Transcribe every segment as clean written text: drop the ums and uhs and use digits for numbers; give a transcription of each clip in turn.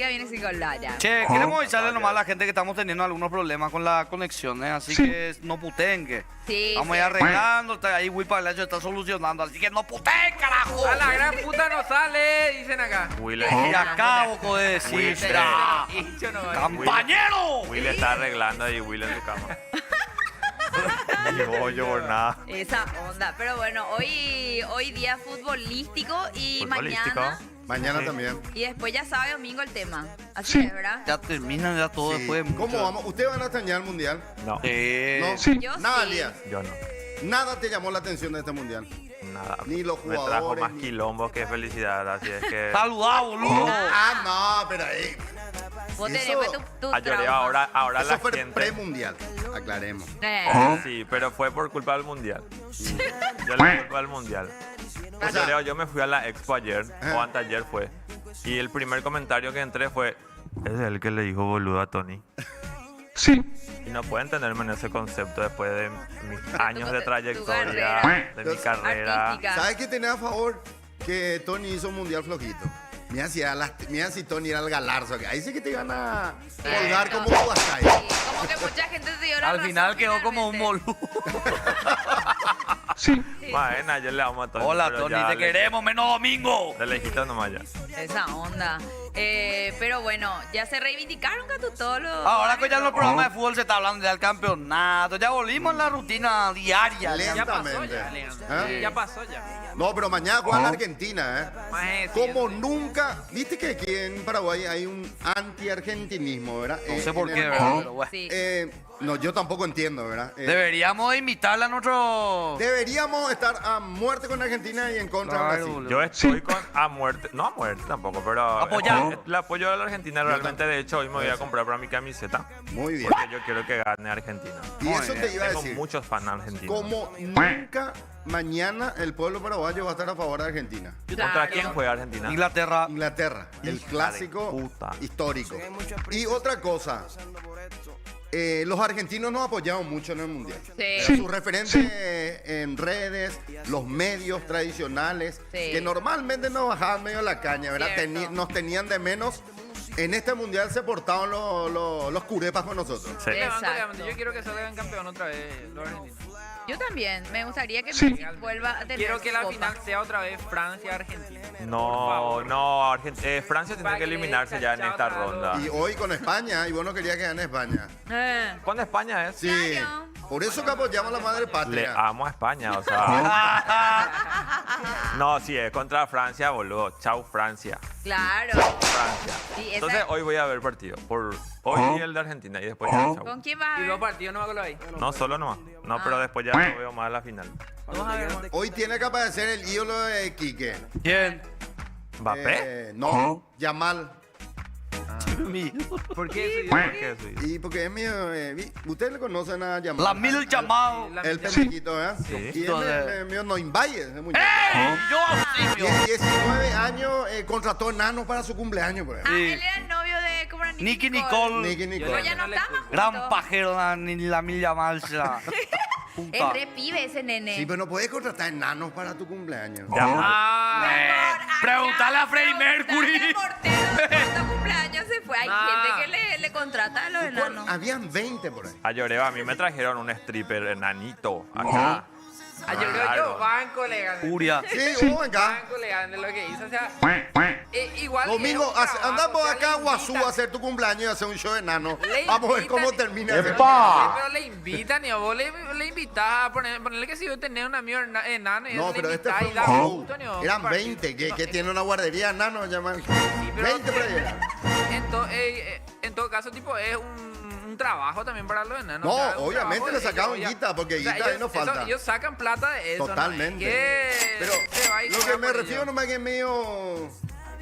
queda bien sin hablar ya. Che, queremos avisarle nomás a la gente que estamos teniendo algunos problemas con las conexiones, así que no puteen que Sí, vamos a ir arreglando, ahí Will Palacio está solucionando, así que no puteen, carajo. A la gran puta no sale, dicen acá. Will, Y acabo de decir, Hincho no va. ¡compañero! Will está arreglando ahí Will en su cama. Y yo por nada. esa onda. Pero bueno, hoy día futbolístico y Futbolístico. Mañana Sí. también. y después ya sábado y domingo el tema. Así Sí. es, ¿verdad? Ya terminan ya todo Sí. después. de ¿Cómo mucho- vamos? ¿Ustedes van a extrañar el mundial? No, ¿No? Sí. Yo Nada, sí. Elías. yo no. Nada te llamó la atención de este mundial. Nada. Ni los Me trajo jugadores, más ni- quilombos que felicidad, así es que... Saludá, boludo. Ah, no, pero ahí. Vos tenés Eso- pues, tu Ah, lloré, trauma. ahora Eso la fue gente... premundial. Aclaremos. Sí, pero fue por culpa del mundial. Yo le culpa del mundial. O sea- Yo me fui a la expo ayer, o anteayer fue, y el primer comentario que entré fue, es el que le dijo boludo a Tony. Sí. Y no pueden tenerme en ese concepto después de mis años de tu trayectoria, carrera. de mi carrera. Artística. ¿Sabes qué tenía a favor? Que Tony hizo un mundial flojito. Mira si Tony era el galarzo. Ahí sí que te iban a colgar como Guasay. Sí, como que mucha gente se dio la Al razón final quedó como un finalmente. boludo. Sí. Bueno, ayer le vamos a Tony. Hola, pero Tony, ya te le- queremos, menos domingo. De lejito nomás ya. Esa onda. Pero bueno, ya se reivindicaron, Catu, todos los... Ahora que ya en los programas de fútbol se está hablando ya del campeonato, ya volvimos a la rutina diaria. Ya pasó Lentamente. ya, Leandro. ¿Eh? Ya pasó ya. No, pero mañana juega la Argentina, ¿eh? Más es Como cierto. nunca. Viste que aquí en Paraguay hay un anti-argentinismo, ¿verdad? No sé por en qué, el- ¿verdad? Pero bueno. Sí. No, yo tampoco entiendo, ¿verdad? Deberíamos invitarla a nuestro... Deberíamos estar a muerte con Argentina y en contra de Claro, Brasil. boludo. Yo estoy Sí. con a muerte, no a muerte tampoco, pero Apoyar. el apoyo de la Argentina realmente. De hecho, hoy me voy a comprar para mi camiseta Muy bien. porque yo quiero que gane Argentina. Y Muy eso bien. te iba a Tengo decir. muchos fans argentinos. Como nunca, mañana el pueblo paraguayo va a estar a favor de Argentina. ¿Contra Claro. quién juega Argentina? Inglaterra. Inglaterra, el Hija de clásico puta. histórico. Y otra cosa, los argentinos nos apoyaron mucho en el Mundial. Sí. Sus referentes en redes, los medios tradicionales, Sí. que normalmente nos bajaban medio la caña, ¿verdad? Cierto. Nos tenían de menos. En este Mundial se portaban los curepas con nosotros. Sí. Exacto. Yo quiero que salgan campeón otra vez los argentinos. Yo también. Me gustaría que Sí. Messi vuelva a tener Quiero que la copa. final sea otra vez Francia-Argentina. No, no, Francia tiene Para que que le eliminarse den ya en esta cachao a ronda. Y hoy con España, y vos no querías que gane España. ¿Con España es? Sí, Claro. por eso que apoyamos a la madre Le patria. amo a España, o sea. No, sí, es contra Francia, boludo. Chau, Francia. Claro. Francia. Sí, esa- Entonces hoy voy a ver partido. Por hoy y el de Argentina y después ya, chau. ¿Con quién vas a Y ver? los partidos no va con lo ahí. No, solo nomás. No, pero después ya no veo más la final. Vamos a ver. Hoy tiene que aparecer el ídolo de Quique. ¿Quién? ¿Mbappé? No, Yamal. ¿Por qué? ¿Por qué soy? Y porque es mío, ustedes le conocen a Yamal. La mil llamado. El pendequito, ¿verdad? Sí. Y es mío no Valle, ese muñeco. Yo auxilio. Tiene 19 años, contrató enanos para su cumpleaños, por ejemplo. Ah, Sí. él era el novio de... ¿Cómo era? Nicky Nicole. Nicky Pero Nicole. ya no están más juntos. Gran pajero, la mil llamada. Es re pibe ese nene. Sí, pero no puedes contratar enanos para tu cumpleaños. Ya. Pregúntale a Freddie Mercury. Dale, portero, ¿cuántos cumpleaños se fue? Hay Nah. gente que le contrata a los enanos. Habían 20 por ahí. A Lloreba, a mí me trajeron un stripper enanito acá. Ayer creo Claro. yo, banco legal. Furia. Sí, vamos acá. Banco legal de lo que hizo. O sea, igual. Domingo, es un trabajo, andamos o sea, acá a le Guazú invitan- a hacer tu cumpleaños y hacer un show de enano. Le Vamos a ver invitan- cómo termina. Sí, ese- pero le invitan y a vos le invitás a ponerle que si yo tenés un amigo enano y No, eso le pero este invitás fue y un da show. gusto, ni vos Eran compartís. 20, que No, tiene una guardería de enanos, llaman. pero 20 por ahí. en todo caso, tipo, es un trabajo también para los enanos. No, o sea, es un obviamente trabajo le de sacaban ellos, guita, porque guita ahí ellos, no falta. ellos sacan plata de eso. Totalmente. ¿no? Que Pero se va y lo se que va me por refiero ellos. nomás que es medio...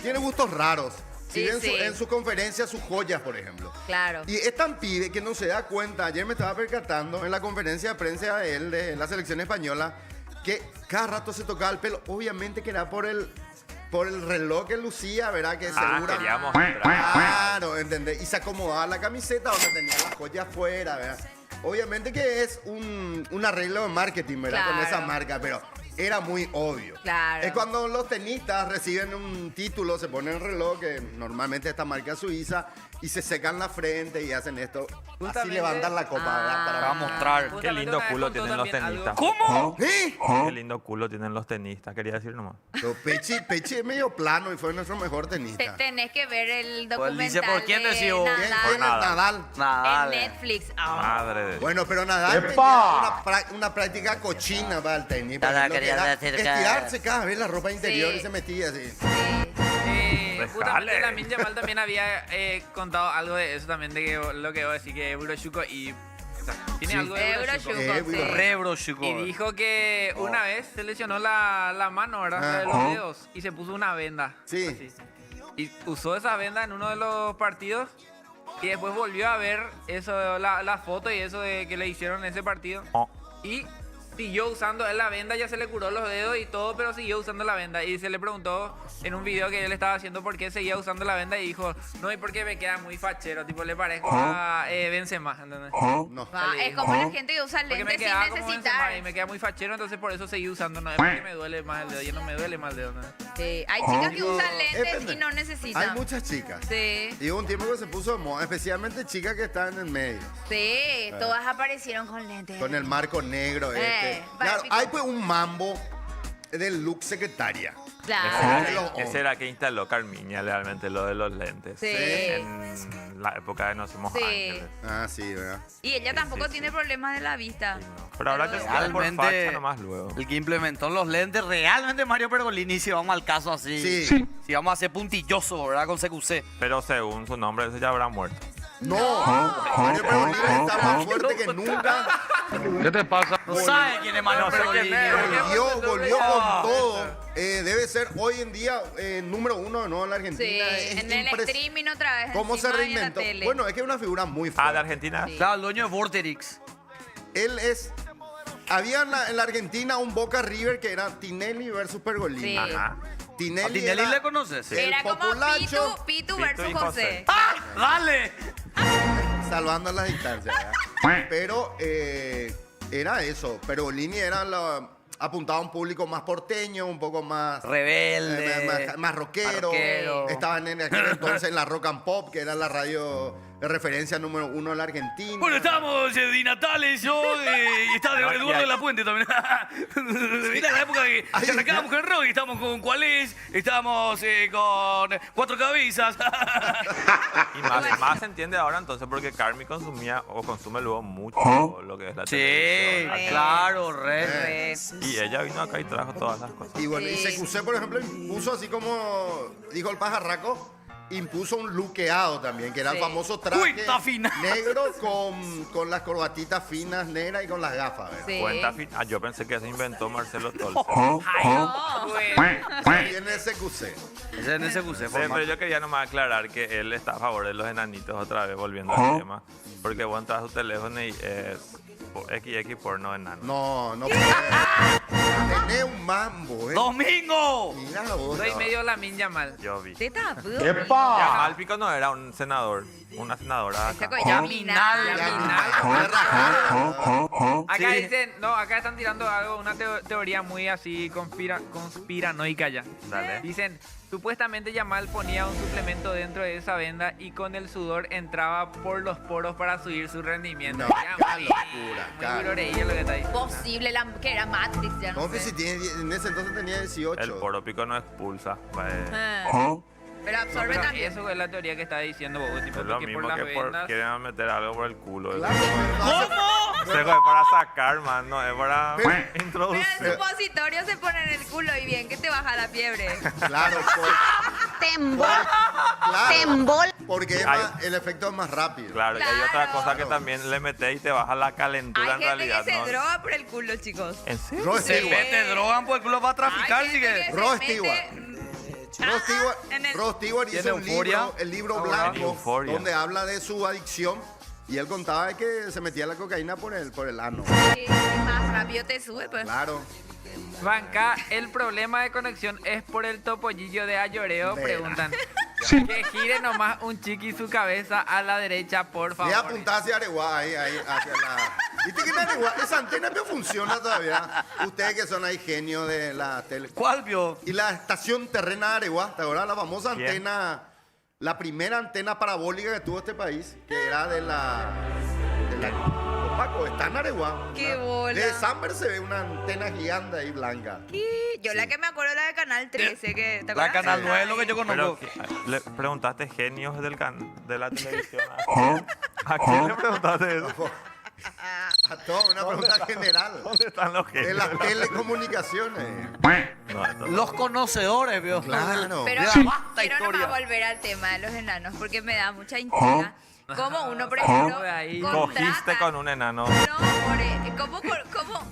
Tiene gustos raros. Si Sí, ven sí. en sus conferencias sus joyas, por ejemplo. Claro. Y es tan pibe que no se da cuenta. Ayer me estaba percatando en la conferencia de prensa de él, de la selección española, que cada rato se tocaba el pelo. Obviamente que era por el reloj que lucía, ¿verdad? Que segura. Quería mostrar. Claro, ¿entendés? Y se acomodaba la camiseta donde tenía las joyas afuera, ¿verdad? Obviamente que es un arreglo de marketing, ¿verdad? Con Claro. esa marca, pero era muy obvio. Claro. Es cuando los tenistas reciben un título, se ponen el reloj, que normalmente esta marca suiza, y se secan la frente y hacen esto. Así Justamente- levantan la copa, ¿verdad? Para mostrar. Qué Justamente lindo una vez culo contó tienen los también tenistas. algo- ¿Cómo? ¿Eh? Qué lindo culo tienen los tenistas, quería decir nomás. Pero Pechi es medio plano y fue nuestro mejor tenista. Tenés que ver el Pues, documental Lice, ¿por quién de decidió? ¿Quién? Nadal ¿Quién? Nadal. Nadal. Nada. en Netflix. Ah. Madre de Dios. Bueno, pero Nadal tenía una práctica cochina para el tenis. Por Nada, ejemplo, que quería era decir que- estirarse cada vez la ropa interior Sí. y se metía así. Justamente Dejale. Lamine Yamal también había contado algo de eso también, de que lo que voy a decir que Euroshuko y... O sea, tiene Sí. algo de Euroshuko, Euroshuko. sí. Re, bro, chico. Y dijo que una vez se lesionó la mano, ¿verdad? La de los dedos, y se puso una venda. Sí. Así. Y usó esa venda en uno de los partidos y después volvió a ver eso, la foto y eso de que le hicieron en ese partido. Oh. Y siguió usando él la venda, ya se le curó los dedos y todo, pero siguió usando la venda. Y se le preguntó en un video que él estaba haciendo por qué seguía usando la venda y dijo, no, y porque me queda muy fachero, tipo le parezco a Benzema, ¿entendés? No. Ah, es como la gente que usa Porque me lentes sin quedaba como Benzema necesitar. y me queda muy fachero, entonces por eso seguí usando, no es porque me duele más el dedo, ya no me duele más el dedo, ¿no? Sí, hay chicas que Digo, usan lentes depende. y no Hay necesitan. muchas chicas. Sí, Y hubo un tiempo que se puso de moda, especialmente chicas que están en el medio. sí, todas aparecieron con lentes. Con el marco negro este. Claro, básico. hay pues un mambo del look secretaria. Claro. De los hombres. Ese era que instaló Carmiña realmente lo de los lentes. Sí. En la época de No Somos Sí. Ángeles. Ah, sí, ¿verdad? Y ella tampoco sí, tiene sí. problemas de la vista. Pero ahora te sale por Realmente, facha nomás luego. el que implementó los lentes, realmente Mario Pergolini, si vamos al caso así. Sí. Sí. Si vamos a ser puntilloso, ¿verdad? Con CQC. Pero según su nombre, ese ya habrá muerto. No, Mario Pergolini está más fuerte que nunca. ¿Qué te pasa? No sabe quién es Mario No sé quién Pergolini. es. Volvió con todo. Debe ser hoy en día número uno ¿no? en la Sí, Argentina. Es en el impres- streaming otra vez. ¿Cómo se encima y en la reinventó? tele. Bueno, es que es una figura muy Ah, fuerte. de Argentina. Sí. Claro, el dueño de Vorterix. Él es... Había en la Argentina un Boca River que era Tinelli versus Pergolini. Sí. Ajá. ¿A Tinelli, Tinelli era le conoces? el Era como populacho. Pitu Pitu versus y José. José. ¡Ah! ¡Dale! salvando las distancias. ¿verdad? Pero era eso. Pergolini era apuntaba a un público más porteño, un poco más... Rebelde. más rockero. rockero. Estaban en aquel entonces en la Rock and Pop, que era la radio de referencia número uno de la Argentina. Bueno, estamos Di Natales, yo, y está Eduardo de la Puente también. Mira la época que arrancábamos con el rock, y estamos con ¿Cuál es? Estamos con Cuatro Cabezas. Y más se entiende ahora entonces porque Carmi consumía o consume luego mucho lo que es la Sí, televisión. claro, re. Y ella vino acá y trajo todas las cosas. Y bueno, y Sí. CQC, por ejemplo, impuso así como dijo el pajarraco, impuso un luqueado también, que era el Sí. famoso traje Cuenta fina. negro con las corbatitas finas negras y con las gafas, ¿verdad? Sí. Cuenta yo pensé que se inventó Marcelo Tolce. Ay, no. Ahí viene el CQC. Ese en ese Sí, pero yo quería nomás aclarar que él está a favor de los enanitos otra vez, volviendo al tema. Porque vos entras a su teléfono y es XX porno enano. No puede. Tenés un mambo, ¿eh? ¡Domingo! Mira vos. Soy medio Lamine Yamal. Yo vi. Te tapo. Yamal Pico no era un senador, una senadora acá. Yaminal. Acá Sí. dicen, no, acá están tirando algo, una teoría muy así conspiranoica ya. Dale. Dicen, supuestamente Yamal ponía un suplemento dentro de esa venda y con el sudor entraba por los poros para subir su rendimiento. No, Yamal, qué locura, muy claro. gloreilla lo que está diciendo. Posible, que era Matrix, ya no No sé sé. si tiene, en ese entonces tenía 18. El poro pico no expulsa. Ah. Pero No, absorbe pero también. eso es la teoría que está diciendo vos, tipo, Es lo que mismo por las que vendas... quieren meter algo por el culo. Claro, no hace- ¿Cómo? Eso es para sacar, man, no es para Pero el introducir. supositorio se pone en el culo y bien que te baja la fiebre. Claro, claro, porque es Ay. el efecto es más rápido. Claro, y hay otra Claro. cosa que también le metes y te baja la calentura Hay en gente realidad, que se ¿no? droga por el culo, chicos. ¿En serio? Rod Se Stewart. mete drogan por el culo para traficar, Hay así gente que... se Rod mete- Stewart. Ajá, Rod en el- Stewart hizo ¿Tiene un Euforia? libro, el libro Ahora. blanco, Euforia. donde habla de su adicción. Y él contaba que se metía la cocaína por el ano. Sí, más rápido te sube, pues. Claro. Banca, el problema de conexión es por el topollillo de Ayoreo, Vera. preguntan. Sí. Que gire nomás un chiqui su cabeza a la derecha, por Le favor. apuntaba hacia Areguá, ahí, hacia la... ¿Viste que en Areguá esa antena no funciona todavía? Ustedes que son ahí genios de la tele. ¿Cuál vio? Y la estación terrena de Areguá, ¿te acuerdas? La famosa Bien. antena, la primera antena parabólica que tuvo este país, que era de la Paco, está en Areguá. Qué bola. De Samber se ve una antena gigante ahí blanca. Yo la que me acuerdo es la de Canal 13, que ¿te La acuerdas? Canal 9 es lo que yo Pero conozco. le preguntaste genios de la televisión. ¿A quién le preguntaste eso? A todo, una pregunta general. ¿Dónde están los De genios? las telecomunicaciones. No, esto no. Los conocedores, vio. Claro. Pero Sí. quiero nomás volver al tema de los enanos porque me da mucha intriga. Como uno, por ejemplo, Ahí. Cogiste contrata... con un enano. No, more,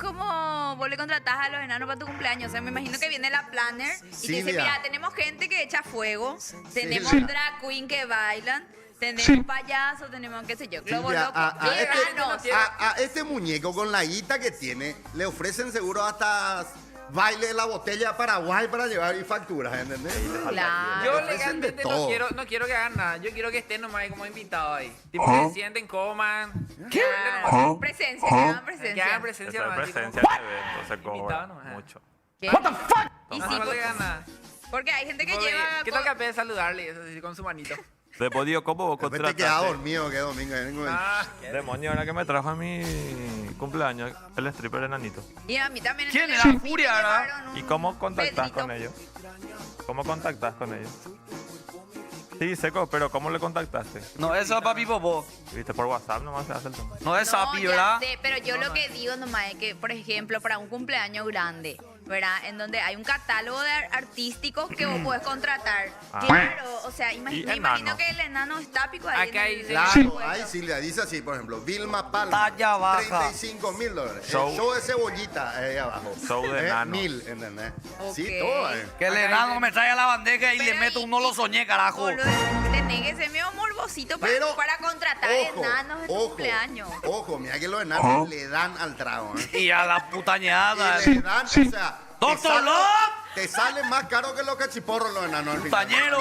¿cómo vos le contratás a los enanos para tu cumpleaños? O sea, me imagino que viene la planner y te dice, Silvia. mira, tenemos gente que echa fuego, tenemos Sí. drag queen que bailan, tenemos Sí. payasos, tenemos qué sé yo, globos Silvia, locos, a veganos. a este muñeco con la guita que tiene, le ofrecen seguro hasta baile de la botella de Paraguay para llevar y facturas, ¿entendés? Claro. Yo Le ofrecen de legalmente todo. no quiero que hagan nada. Yo quiero que estén nomás ahí como invitados ahí. Tipo que se sienten, coman. Claro. Presencia, que hagan Que presencia. hagan Esa presencia es nomás. así presencia como- en evento, se cobra Invitado nomás. mucho. ¿Qué? Y No sí, le hagan nada. porque hay gente que Porque, lleva... ¿qué tal que apenas saludarle eso, así, con su manito? Demonio, ¿cómo vos Después te quedaba contrataste? dormido, que domingo. Demonio, ahora que me trajo a mi cumpleaños el stripper enanito. Y a mí también. ¿Quién entonces, era? a mí me Furia, ¿verdad? llevaron un ¿Y cómo contactás Pedrito. con ellos? ¿Cómo contactás con ellos? Sí, seco, pero ¿cómo le contactaste? No, esa es papi popó. ¿Viste? Por WhatsApp nomás se hace el tema. No es No, Sapi, ya ¿verdad? sé, pero yo lo que digo nomás es que, por ejemplo, para un cumpleaños grande, ¿verdad? En donde hay un catálogo de artísticos que vos podés contratar. Ah. Claro, o sea, Y me enano. imagino que el enano está pico ahí. Acá en el- dice- Claro, Sí. ahí Silvia dice así, por ejemplo, Vilma Palma, Talla baja. $35,000. Show. El show de cebollita ahí abajo. Show de enano. 1,000, ¿entendés? Ok. Sí, todo. Que el Acá enano dice- me traiga la bandeja y le Pero meto un no lo soñé, carajo. Boludo, tenés que ser medio morbosito Pero, para contratar enanos en tu cumpleaños. Ojo, mira que los enanos le dan al trago, ¿eh? Y a la putañeada. Y le dan, sí. o sea... ¡Doctor te sale- Love! Te sale más caro que los cachiporros los enanos al final. Tañero.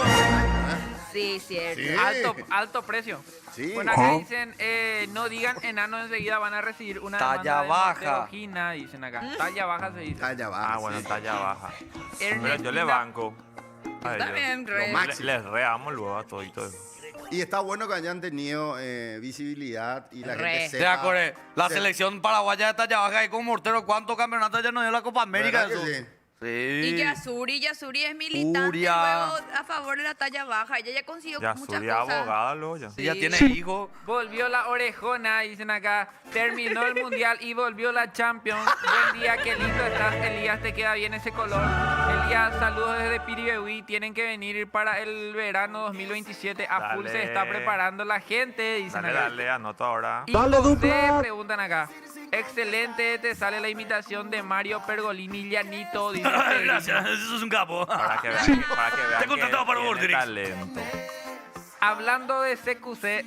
Sí, cierto. Sí. Alto precio. Sí. Bueno, acá dicen, no digan enano enseguida, van a recibir una Talla demanda de baja. Martejogina, dicen acá. Talla baja se dice. Talla baja, Ah, bueno, sí. talla baja. Pero yo Ernestina- le banco. a ellos. También, re. Lo máximo. Les reamo luego a todito eso. Y está bueno que hayan tenido visibilidad y la Re. gente Te sepa. acordé. La se- selección paraguaya de talla baja y con Mortero, ¿cuántos campeonatos ya nos dio la Copa América? ¿Verdad que eso? sí? Sí. Y Yasuri es militante Furia. luego a favor de la talla baja. Ella ya consiguió Ya muchas subí cosas. abogada luego ya. Ella Sí. tiene Sí. hijos. Volvió la orejona, dicen acá. Terminó el mundial y volvió la Champions. Buen día, qué lindo estás, Elías. Te queda bien ese color. Elías, saludos desde Piribehuí. Tienen que venir para el verano 2027. A full Dale. se está preparando la gente, dicen Dale, acá. dale, anoto ahora. Y Dale, José, dupla. preguntan acá. Excelente, te sale la imitación de Mario Pergolini Llanito. Dice Gracias, eso es un capo. Para que vean, para que vean Te he contratado que para tiene Vortrix. talento. Hablando de CQC,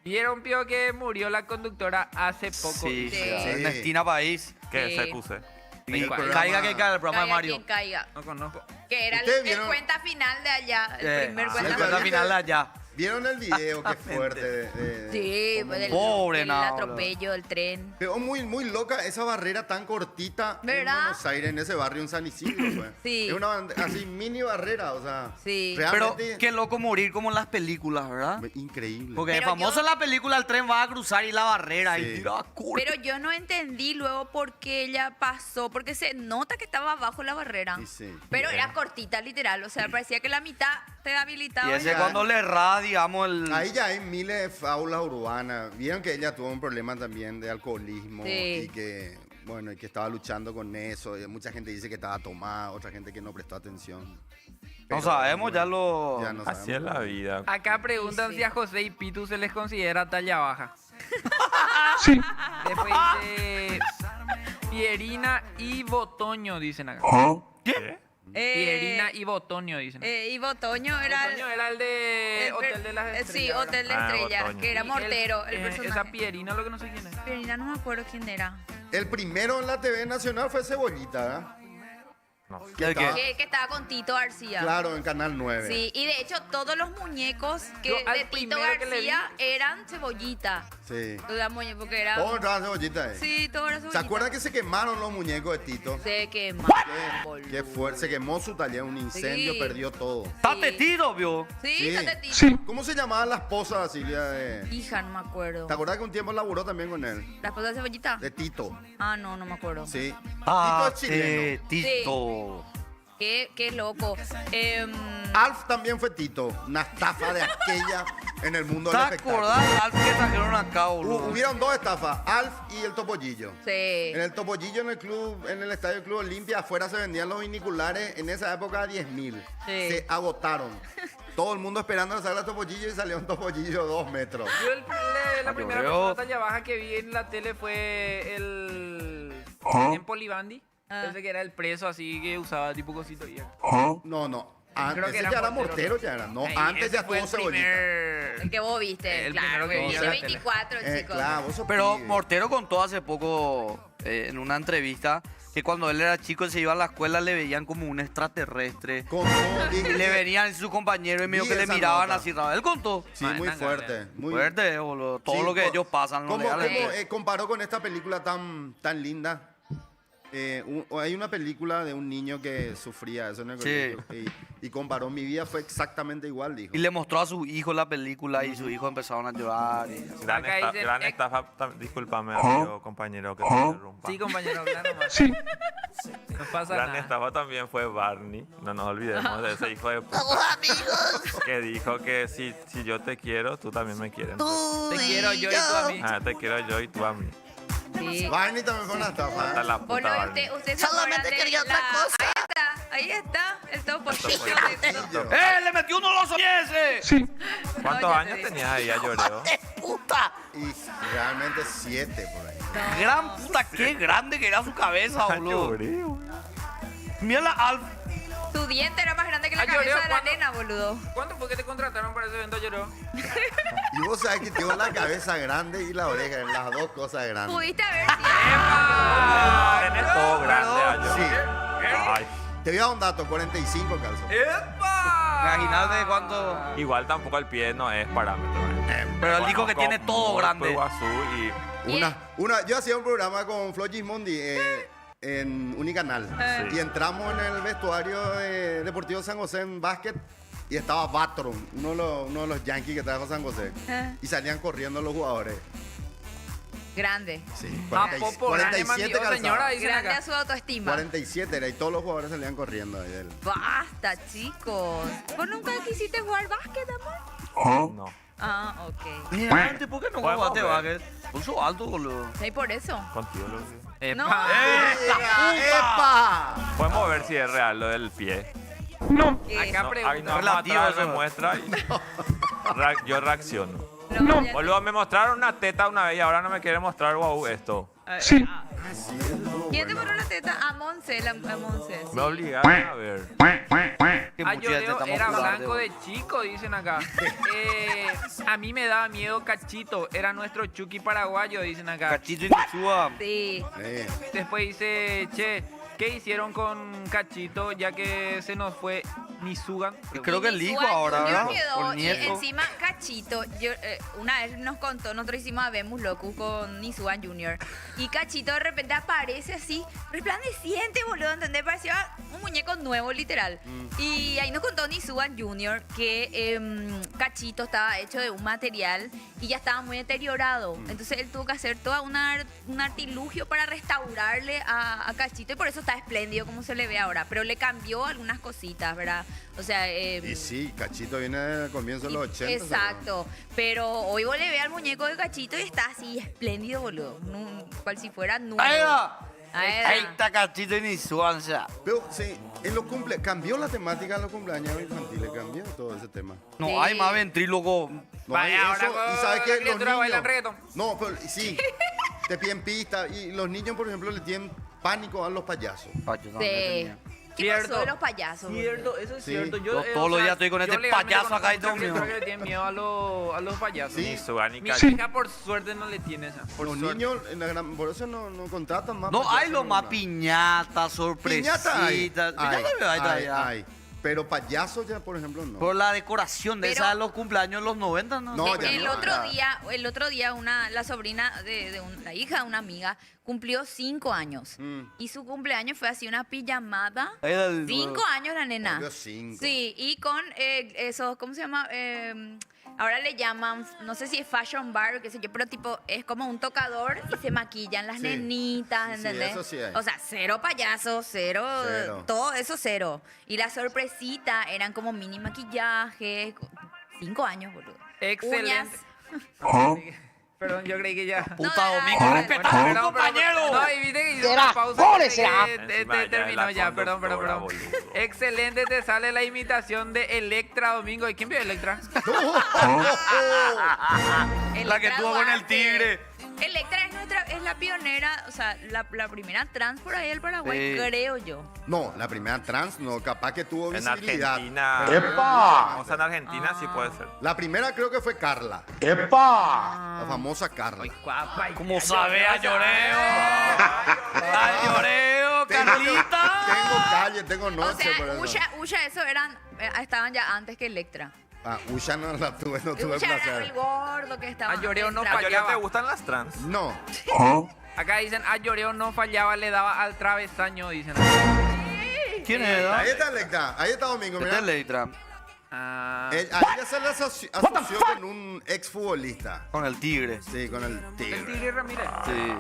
vieron Pío que murió la conductora hace poco. Sí, Sí. Ernestina País. ¿Qué Sí. se puse? Y El programa- caiga que caiga el programa de Caiga Mario. quien caiga. No conozco. Que era ¿Ustedes el vieron? cuenta final de allá. El primer Sí, cuenta el pero cuenta final. ¿viste? final de allá. ¿Vieron el video? Qué fuerte. Sí, cómo pues, Pobre, el no, atropello del tren. Quedó muy, muy loca esa barrera tan cortita ¿Verdad? en Buenos Aires, en ese barrio, en San Isidro. Pues. Sí. Es una así mini barrera, o sea. Sí. Pero Realmente qué loco morir como en las películas, ¿verdad? increíble. Porque Pero famoso yo- en la película el tren va a cruzar y la barrera Sí. y tira a culo. Pero yo no entendí luego por qué ella pasó, porque se nota que estaba abajo la barrera. Sí, sí. Pero era cortita, literal. O sea, parecía que la mitad te habilitaba. Y ese ya. cuando le erra, digamos, el... Ahí ya hay miles de faulas urbanas. Vieron que ella tuvo un problema también de alcoholismo Sí. y que, bueno, y que estaba luchando con eso. Y mucha gente dice que estaba tomada, otra gente que no prestó atención. No Pero, sabemos, ya lo... ya no Así es sabemos. la vida. Acá preguntan Sí. si a José y Pitu se les considera talla baja. Sí. Después dice Pierina y Botoño, dicen acá. ¿Qué? Pierina y Botoño, dicen. Y Botoño era... Botoño era el de el- Hotel de las Estrellas. Sí, Hotel de Ah, Estrellas, Botoño. que era Y Mortero, el esa personaje. Pierina, lo que no sé quién es. Pierina, no me acuerdo quién era. El primero en la TV nacional fue Cebollita, ¿verdad? No. Que ¿El qué? estaba- Que estaba con Tito García. Claro, en Canal 9. Sí, y de hecho todos los muñecos que Yo al de Tito primero que le García eran cebollita. Sí. O sea, porque era... Todos entraban cebollita, Sí, todo era ¿Se cebollita. acuerdan que se quemaron los muñecos de Tito? Se quemaron, boludo. Qué fuerte, se quemó su taller, un incendio, Sí. perdió todo. Tate Tito, vio. Sí, Sí. Tatetito. Sí. ¿Cómo se llamaban las esposas, Silvia? Hija, no me acuerdo. ¿Te acuerdas que un tiempo laburó también con él? ¿La esposa de cebollita? De Tito. Ah, no, no me acuerdo. Sí. Ah, Tito es chileno. Tito. Qué loco. Alf también fue Tito. Una estafa de aquella en el mundo ¿Te del espectáculo. acordás al que trajeron acá, boludo? Hubieron dos estafas, Alf y el Topollillo. Sí. En el Topollillo, en el club, en el estadio del Club Olimpia, afuera se vendían los viniculares en esa época a 10.000. Sí. Se agotaron. Todo el mundo esperando a salir a Topollillo y salió un Topollillo 2 metros. Yo la primera Lloró. persona talla baja que vi en la tele fue el... En Polibandi. Ah. Ese que era el preso así que usaba tipo cosito y... No. Creo que Ese era ya era mortero, mortero, ya era. No, Ey, antes ese ya fue tuvo el cebollita. El que vos viste, El claro. primero que vi en Tiene la tele. 24, chicos. Claro, vos sos Pero pibe. Mortero contó hace poco en una entrevista que cuando él era chico se iba a la escuela le veían como un extraterrestre. Contó, Y le venían sus compañeros y medio Vi que le esa miraban nota. así raro. Él contó. Sí, muy Mandan fuerte. ganas. Muy Fuerte, boludo. Todo Sí, lo que co- ellos pasan. ¿Cómo, legales. comparó con esta película tan linda? Hay una película de un niño que sufría eso en el Sí. colegio y comparó, mi vida fue exactamente igual, dijo. Y le mostró a su hijo la película y sus hijos empezaron a llorar. Y así. Gran, Acá dicen, gran estafa, discúlpame, amigo, compañero, que te interrumpa. Sí, compañero, habla nomás. Sí. No pasa Gran nada. estafa también fue Barney, no nos olvidemos de ese hijo de puta. Que dijo que si yo te quiero, tú también me quieres. Te quiero yo y tú a mí. Te quiero yo y tú a mí. Sí. Barney también fue una estafa. Hasta la Bueno, puta Barney. usted se solamente quería otra cosa. Ahí está, el topollillo. ¡Le metió un oloso ese! Sí. ¿Cuántos No, ya años te digo. tenías ahí a lloreo? Y realmente 7 por ahí. Gran puta, qué grande que era su cabeza, boludo. Lloreo. Mira la Alf. Tu diente era más grande que la Ah, lloró, cabeza de la ¿cuándo? nena, boludo. ¿Cuánto fue que te contrataron para ese evento, Lloró? Y vos sabés que tengo la cabeza grande y la oreja, las dos cosas grandes. Pudiste haber sido. Tenés todo grande a lloreo. Sí. Ay, Te voy a dar un dato, 45 calzo. ¡Epa! Imagínate cuánto. igual tampoco el pie no es parámetro. Pero él dijo que tiene todo grande. Guazú y Yo hacía un programa con Flo Gismondi en Unicanal. Sí. Y entramos en el vestuario de Deportivo San José en básquet y estaba Batron, uno de los Yankees que trajo San José. Y salían corriendo los jugadores. Grande. Sí, Ah, 47 Poporane mandió, señora, calzados. dicen Grande acá. a su autoestima. 47 era y todos los jugadores salían corriendo ahí del- Basta, chicos. ¿Vos nunca quisiste jugar básquet, amor? no. Ah, ok. Mira, antes, ¿por qué no Podemos jugaste ver. básquet? Puso alto, boludo. Sí, por eso. Contigo lo digo. Epa. No. ¡Epa! Podemos ver si es real lo del pie. No. Acá No, pregunta. ahí no, Relativo atrás me eso. muestra y yo reacciono. No. ya- Boludo, me mostraron una teta una vez y ahora no me quiere mostrar, wow, esto. Sí. ¿Quién te mostró la teta? A Monse, a Monse. sí. Me obligaron a ver. Qué Ah, mucha yo gente estamos era jugando, blanco de chico, dicen acá. A mí me daba miedo Cachito, era nuestro Chucky paraguayo, dicen acá. Cachito y Nitsua. Sí. Después dice, che, ¿qué hicieron con Cachito ya que se nos fue Nisugan? Creo que el hijo Igual, ahora, yo ¿verdad? quedó, O el y nieto. encima Cachito, una vez nos contó, nosotros hicimos a Vemos Locus con Nisuan Jr. Y Cachito de repente aparece así, resplandeciente, boludo, ¿entendés? Parecía un muñeco nuevo, literal. Y ahí nos contó Nisuan Jr. que Cachito estaba hecho de un material y ya estaba muy deteriorado. Entonces él tuvo que hacer todo un artilugio para restaurarle a Cachito y por eso está espléndido como se le ve ahora. Pero le cambió algunas cositas, ¿verdad? O sea, Y sí, Cachito viene del comienzo de los 80. exacto. Pero hoy vos le ve al muñeco de Cachito y está así espléndido, boludo. Cual si fuera nuevo. Ahí va. Ahí va. Ahí está Cachito y Nitsua, o sea. Pero sí, en los cambió la temática en los cumpleaños infantiles, cambió todo ese tema. No, Sí. hay más ventrílogo. No, Vaya, y ahora y sabes la que los criatura baila niños... reggaetón. No, pero sí, te piden pistas y los niños, por ejemplo, le tienen pánico a los payasos. Sí. ¿Qué pasó Cierto. de los payasos? Cierto, eso es Sí. cierto. Yo todos los días estoy con este payaso acá y todo mío. Yo que le tienen miedo a los payasos. Sí. Ni Sugan ni Mi Cachito. hija por suerte no le tiene esa. Por Los suerte. niños, por eso no contratan más No, payasos, hay lo más nada. piñatas, sorpresitas. Piñata hay. Piñata hay todavía. Hay. Pero payasos ya, por ejemplo, no. Por la decoración de Pero- esa de los cumpleaños de los 90, ¿no? No, ya el no, otro ya. día la sobrina la hija de una amiga cumplió 5 años. Y su cumpleaños fue así una pijamada. Era el- 5 años la nena. Cumplió 5. Sí, y con eso, ¿cómo se llama? Ahora le llaman, no sé si es fashion bar o qué sé yo, pero tipo es como un tocador y se maquillan las Sí. nenitas, Sí, ¿entendés? eso sí hay. O sea, cero payasos, cero, Cero. todo eso cero. Y la sorpresita eran como mini maquillaje, 5 años, boludo. Excelente. Uñas. Perdón, yo creí que ya. Puta No, Domingo, dale, respetá dale. a tu Perdón, compañero. No, y viste que hizo Será, una pausa. pobre que será. Encima ella es terminó la ya, perdón. conductora, boludo. Excelente, te sale la imitación de Electra Domingo. ¿Y quién vio Electra? La que tuvo con el tigre. Electra es la pionera, o sea, la primera trans por ahí del Paraguay, Sí. creo yo. No, la primera trans no, capaz que tuvo En visibilidad. Argentina. ¡Epa! O sea, en Argentina sí puede ser. La primera creo que fue Carla, ¡Epa! la famosa Carla. Guapa. ¿Cómo sabe a lloreo? A lloreo, Carlita. Tengo calle, tengo O noche por sea, eso. Usha, eso estaban ya antes que Electra. Ah, Usha no la tuve, no tuve Usha era el placer. gordo que estaba. A Lloreo no antes. ¿A Lloreo te fallaba. gustan las trans? No, Acá dicen, a Lloreo no fallaba, le daba al travesaño, dicen. ¿Quién era? ahí está Electra, ahí está Domingo, Este mira. es Leitra. Ah, A ella se le asoció con un exfutbolista. Con el tigre. Sí, con el el tigre. Tigre Ramírez. Sí.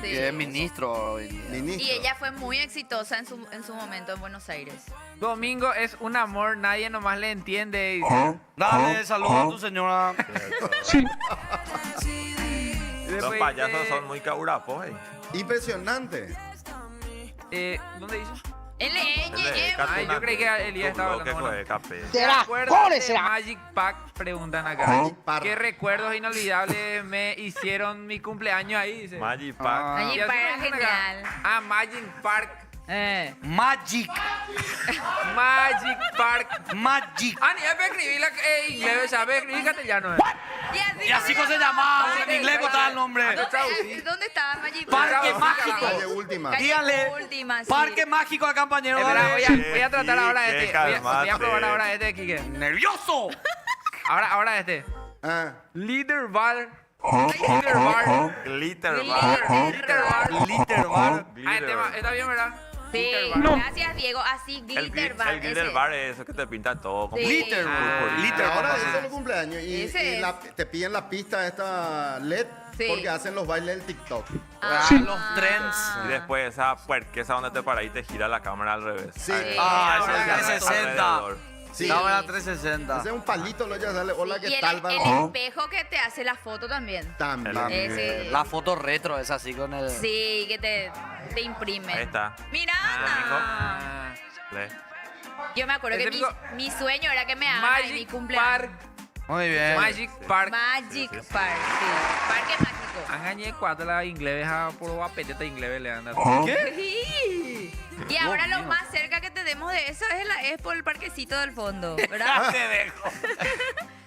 Sí. Que es ministro hoy en día. Ministro. Y ella fue muy exitosa en su momento en Buenos Aires. Domingo es un amor, nadie nomás le entiende. Dice. Dale, saludos a tu señora. Sí. Y Los después payasos dice, son muy caurapos, Impresionante. ¿Dónde dice? Ay, yo creí que Elías estaba hablando, Que bueno. fue café. ¿Te Será, acuerdas pobre de será. Magic Pack? Preguntan acá. Magic Park. ¿Qué recuerdos inolvidables me hicieron mi cumpleaños ahí? Dice. Magic Pack. Magic Y así Park era me dicen acá. genial. Ah, Magic Park. Magic. Magic Park. Magic. Ah, ni ya me escribí la inglés, ya me escribí castellano. Y así se llamaba. En inglés botaba el nombre. ¿Dónde estaba Magic Parque Park? Mágico. Calle última. Calle Dígale. Última, sí. Parque mágico al compañero. Espera, Dale. voy a tratar ahora Quique, este. Voy a calmate. probar ahora este, Kike. ¡Nervioso! Ahora este. Ah, Leader Bar. Leader Bar. Glitter Glitter, bar. Glitter Bar. Glitter bar. Ah, el tema, está bien, ¿verdad? Sí, Glitter Bar. gracias Diego. Así, Glitter Bar. El glitter ese. bar es eso que te pinta todo. Como Sí. Glitter, Ah. glitter. ahora papá. ese es el cumpleaños. Y, Ese es. te piden la pista esta LED Sí. porque hacen los bailes del TikTok. Ah, Sí. Los trends. Y después esa puerquesa donde te paras y te gira la cámara al revés. Sí. Ah, ahora ese es agarra 360. Alrededor. Sí. Estaba en la 360. Hace un palito, lo ya sale. Hola, y ¿qué el, tal? el espejo que te hace la foto también. También. Ese. La foto retro es así con el... Sí, que te imprime. Ahí está. Mira. Ah. Lee. Yo me acuerdo Ese que digo- mi sueño era que me hagan en mi Magic cumpleaños. Park. Muy bien. Magic Park. Magic Park, sí. Parque mágico. Angañé cuatro la inglés, por guapeteta inglés le anda. ¿Qué? Sí. Y ahora lo más cerca que tenemos de eso es la Expo, el parquecito del fondo, ¿verdad? Te dejo.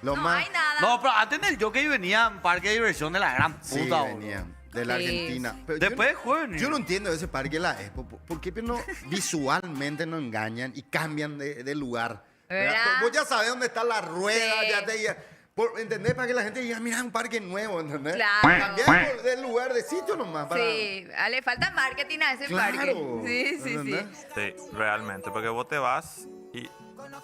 Lo No más. hay nada. No, pero antes del jockey venía un parque de diversión de la gran puta. Sí, boludo. venía. De la Sí. Argentina. Pero Después de yo, jueves. yo no entiendo ese parque la Expo. ¿Por qué no visualmente nos engañan y cambian de lugar? ¿Verdad? Vos ya sabés dónde está la rueda, Sí. ya te ¿entendés? Para que la gente diga, mira, un parque nuevo, ¿entendés? Claro. Cambiar de lugar, de sitio nomás. Para... Sí, le falta marketing a ese Claro. parque. Sí, sí, sí. ¿entendés? Sí, realmente. Porque vos te vas y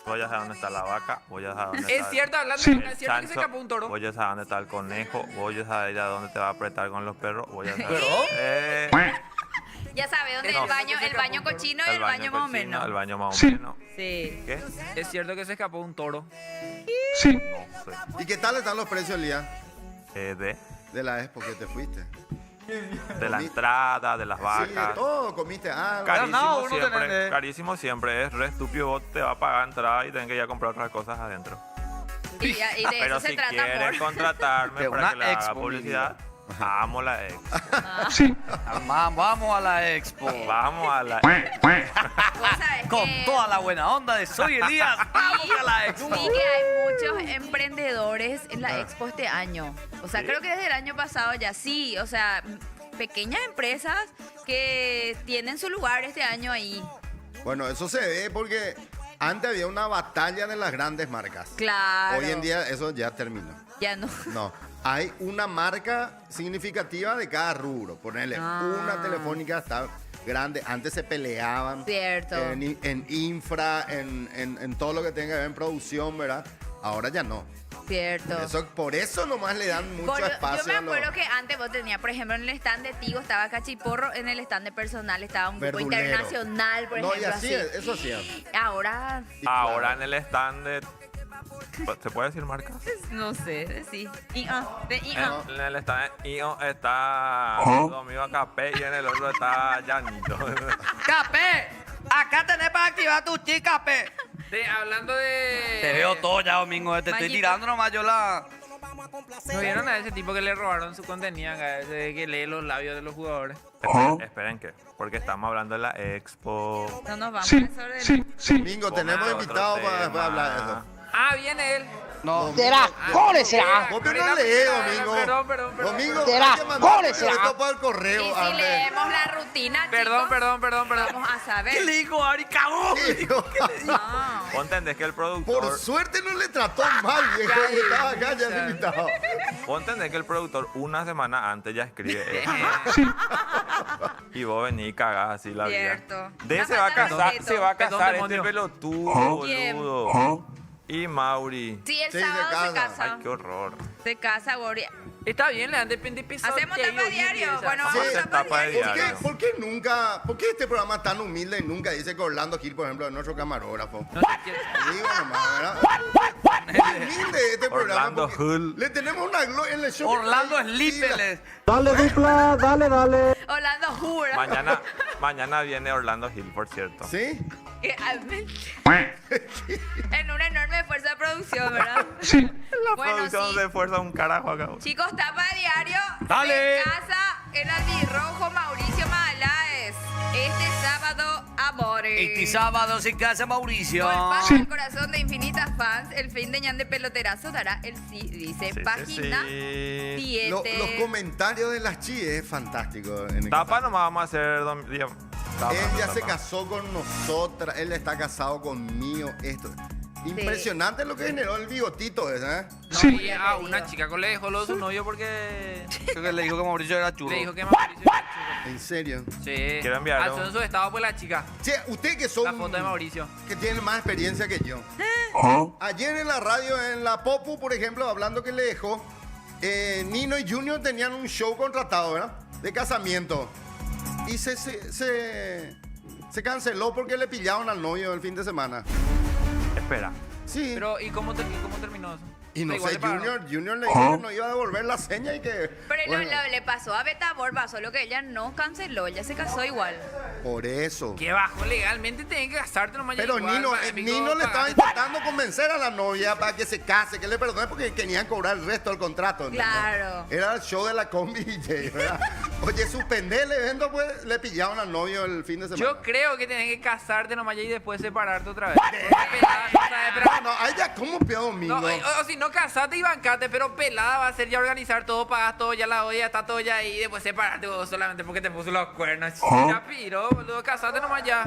voy a saber dónde está la vaca, voy a saber dónde Es está cierto, hablando Sí. es el cierto que se chancho, escapó un toro. voy a saber dónde está el conejo, voy a saber ya dónde te va a apretar con los perros, voy a saber. Ya sabe dónde No. el baño cochino y el baño más o cochino, menos. El baño más o Sí. menos. Sí. ¿Qué? Es cierto que se escapó un toro. Sí. No sé. ¿Y qué tal están los precios, Lía? De De la Expo que te fuiste. la entrada, de las Sí, de vacas. todo, comiste algo. Carísimo no, uno siempre, tenés- carísimo siempre. Es re estúpido, vos te va a pagar entrada y tenés que ir a comprar otras cosas adentro. Y de Pero eso se si trata, quieres amor. contratarme De para una que le haga expo, publicidad, amo la expo. Sí. Vamos a la expo. Vamos a la Vos sabés Con que- toda la buena onda de Soy Elías. Vamos a la expo. Sí que hay muchos emprendedores en la Ah. Expo este año. O sea, creo que desde el año pasado ya sí. O sea, pequeñas empresas que tienen su lugar este año ahí. Bueno, eso se ve porque Antes había una batalla de las grandes marcas. Claro. Hoy en día eso ya terminó. Ya no. No, hay una marca significativa de cada rubro. Ponerle una telefónica está grande. Antes se peleaban Cierto. en infra, en todo lo que tenga que ver en producción, ¿verdad? Ahora ya no. Cierto. Por eso nomás le dan mucho Yo espacio me a los acuerdo que antes vos tenías, por ejemplo, en el stand de Tigo estaba Cachiporro, en el stand de personal estaba un grupo Verdulero. internacional, por No, y ejemplo. así, eso hacía. Ahora, Y Ahora claro. en el stand de... ¿Se puede decir marcas? no sé, sí. En el stand de IO está Domingo Capé y en el otro está Llanito. ¡Capé! Acá tenés para activar tu chica, Capé. Hablando de... Te veo todo ya, Domingo. Te estoy Mayito. tirando nomás yo la... ¿No vieron a ese tipo que le robaron su contenido acá? Ese de que lee los labios de los jugadores. Esperen que, porque estamos hablando de la expo. No nos vamos Sí, a eso de- sí, sí. Domingo, tenemos Otro invitados para tema. hablar de eso. Ah, viene él. No. Será, ¿cómo será? Vos pero no lees, Domingo. Perdón. Domingo, Será, hay que mandar ¿cómo será? esto por el Y correo. si antes. leemos la rutina, Perdón. chicos, vamos a saber. ¿Qué le dijo Ari? ¡Cagó! No. ¿Vos entendés que el Por productor... suerte no le trató mal, viejo. Cállate, que estaba acá ya Richard. invitado. ¿Vos entendés que el productor una semana antes ya escribe eso? Y vos venís y cagás así la Cierto. vida. Una Se va a falta de casar, respeto. se va a Perdón, casar este demonio. pelotudo, ¿Quién? boludo. Y Mauri. Sí, el Sí, se sábado se casa. casa. Ay, qué horror. Se casa, Gloria. Está bien, le dan depende episodio. Hacemos tapa diario. Bueno, Sí. vamos a Tapa tapa de diario. diario. ¿Por qué nunca, por qué este programa es tan humilde y nunca dice que Orlando Gil, por ejemplo, es nuestro camarógrafo? No, Digo nomás, ¿verdad? Humilde este programa. Orlando porque Hull. Le tenemos una gloria en el show. Orlando Sí, Slippeles. Dale, dupla, dale, dale. Orlando Jura. Mañana viene Orlando Gil, por cierto. ¿Sí? En un enorme esfuerzo de producción, ¿verdad? Sí. La Bueno, producción sí. se esfuerza un carajo acá. Chicos, tapa diario. Dale. En casa, el albirrojo Mauricio Malaes. Este sábado, amores. Este sábado se casa Mauricio. Por paz Sí. del corazón de infinitas fans, el fin de ñan de peloterazo dará el sí, dice Sí, página sí. 7. Los comentarios de las chi es fantástico. En el Tapa canal. nomás vamos a hacer... Tapa, Él ya se tapa. casó con nosotras, él está casado conmigo. Esto. Impresionante lo que generó el bigotito ese, ¿eh? No, Sí. y a una chica le dejó lo de su novio porque Creo que le dijo que Mauricio era churro. le dijo que Mauricio era chulo. En serio. Sí. Quiero enviarle Alzó en su estado pues la chica. Che, usted que son La foto de Mauricio. que tiene más experiencia que yo. Ayer en la radio, en la Popu, por ejemplo, hablando que le dejó, Nino y Junior tenían un show contratado, ¿verdad? De casamiento. Y se canceló porque le pillaron al novio el fin de semana. Espera. Sí. Pero, ¿y cómo terminó eso? y no Igual sé, le pagaron. Junior le dijo que no iba a devolver la seña y que... Pero bueno, le pasó a Beta Borba, solo que ella no canceló, ella se casó igual. por eso. Qué bajo, legalmente tenés que casarte nomás. ya Pero igual, Nino, para épico, Nino le estaba pagaste. intentando convencer a la novia para que se case, que le perdone porque querían cobrar el resto del contrato. ¿entendés? Claro. Era el show de la combi DJ, ¿verdad? Oye, suspender el evento, pues le pillaron al novio el fin de semana. Yo creo que tenés que casarte nomás ya y después separarte otra vez. Porque pelada, no sabes, pero- No, ahí ya, ¿cómo peor domingo? No, o si no casate y bancate, pero pelada va a ser ya organizar todo, pagas todo, ya la olla, está todo ya ahí, y después separarte vos solamente porque te puso los cuernos. Ya piro, boludo, casate nomás ya.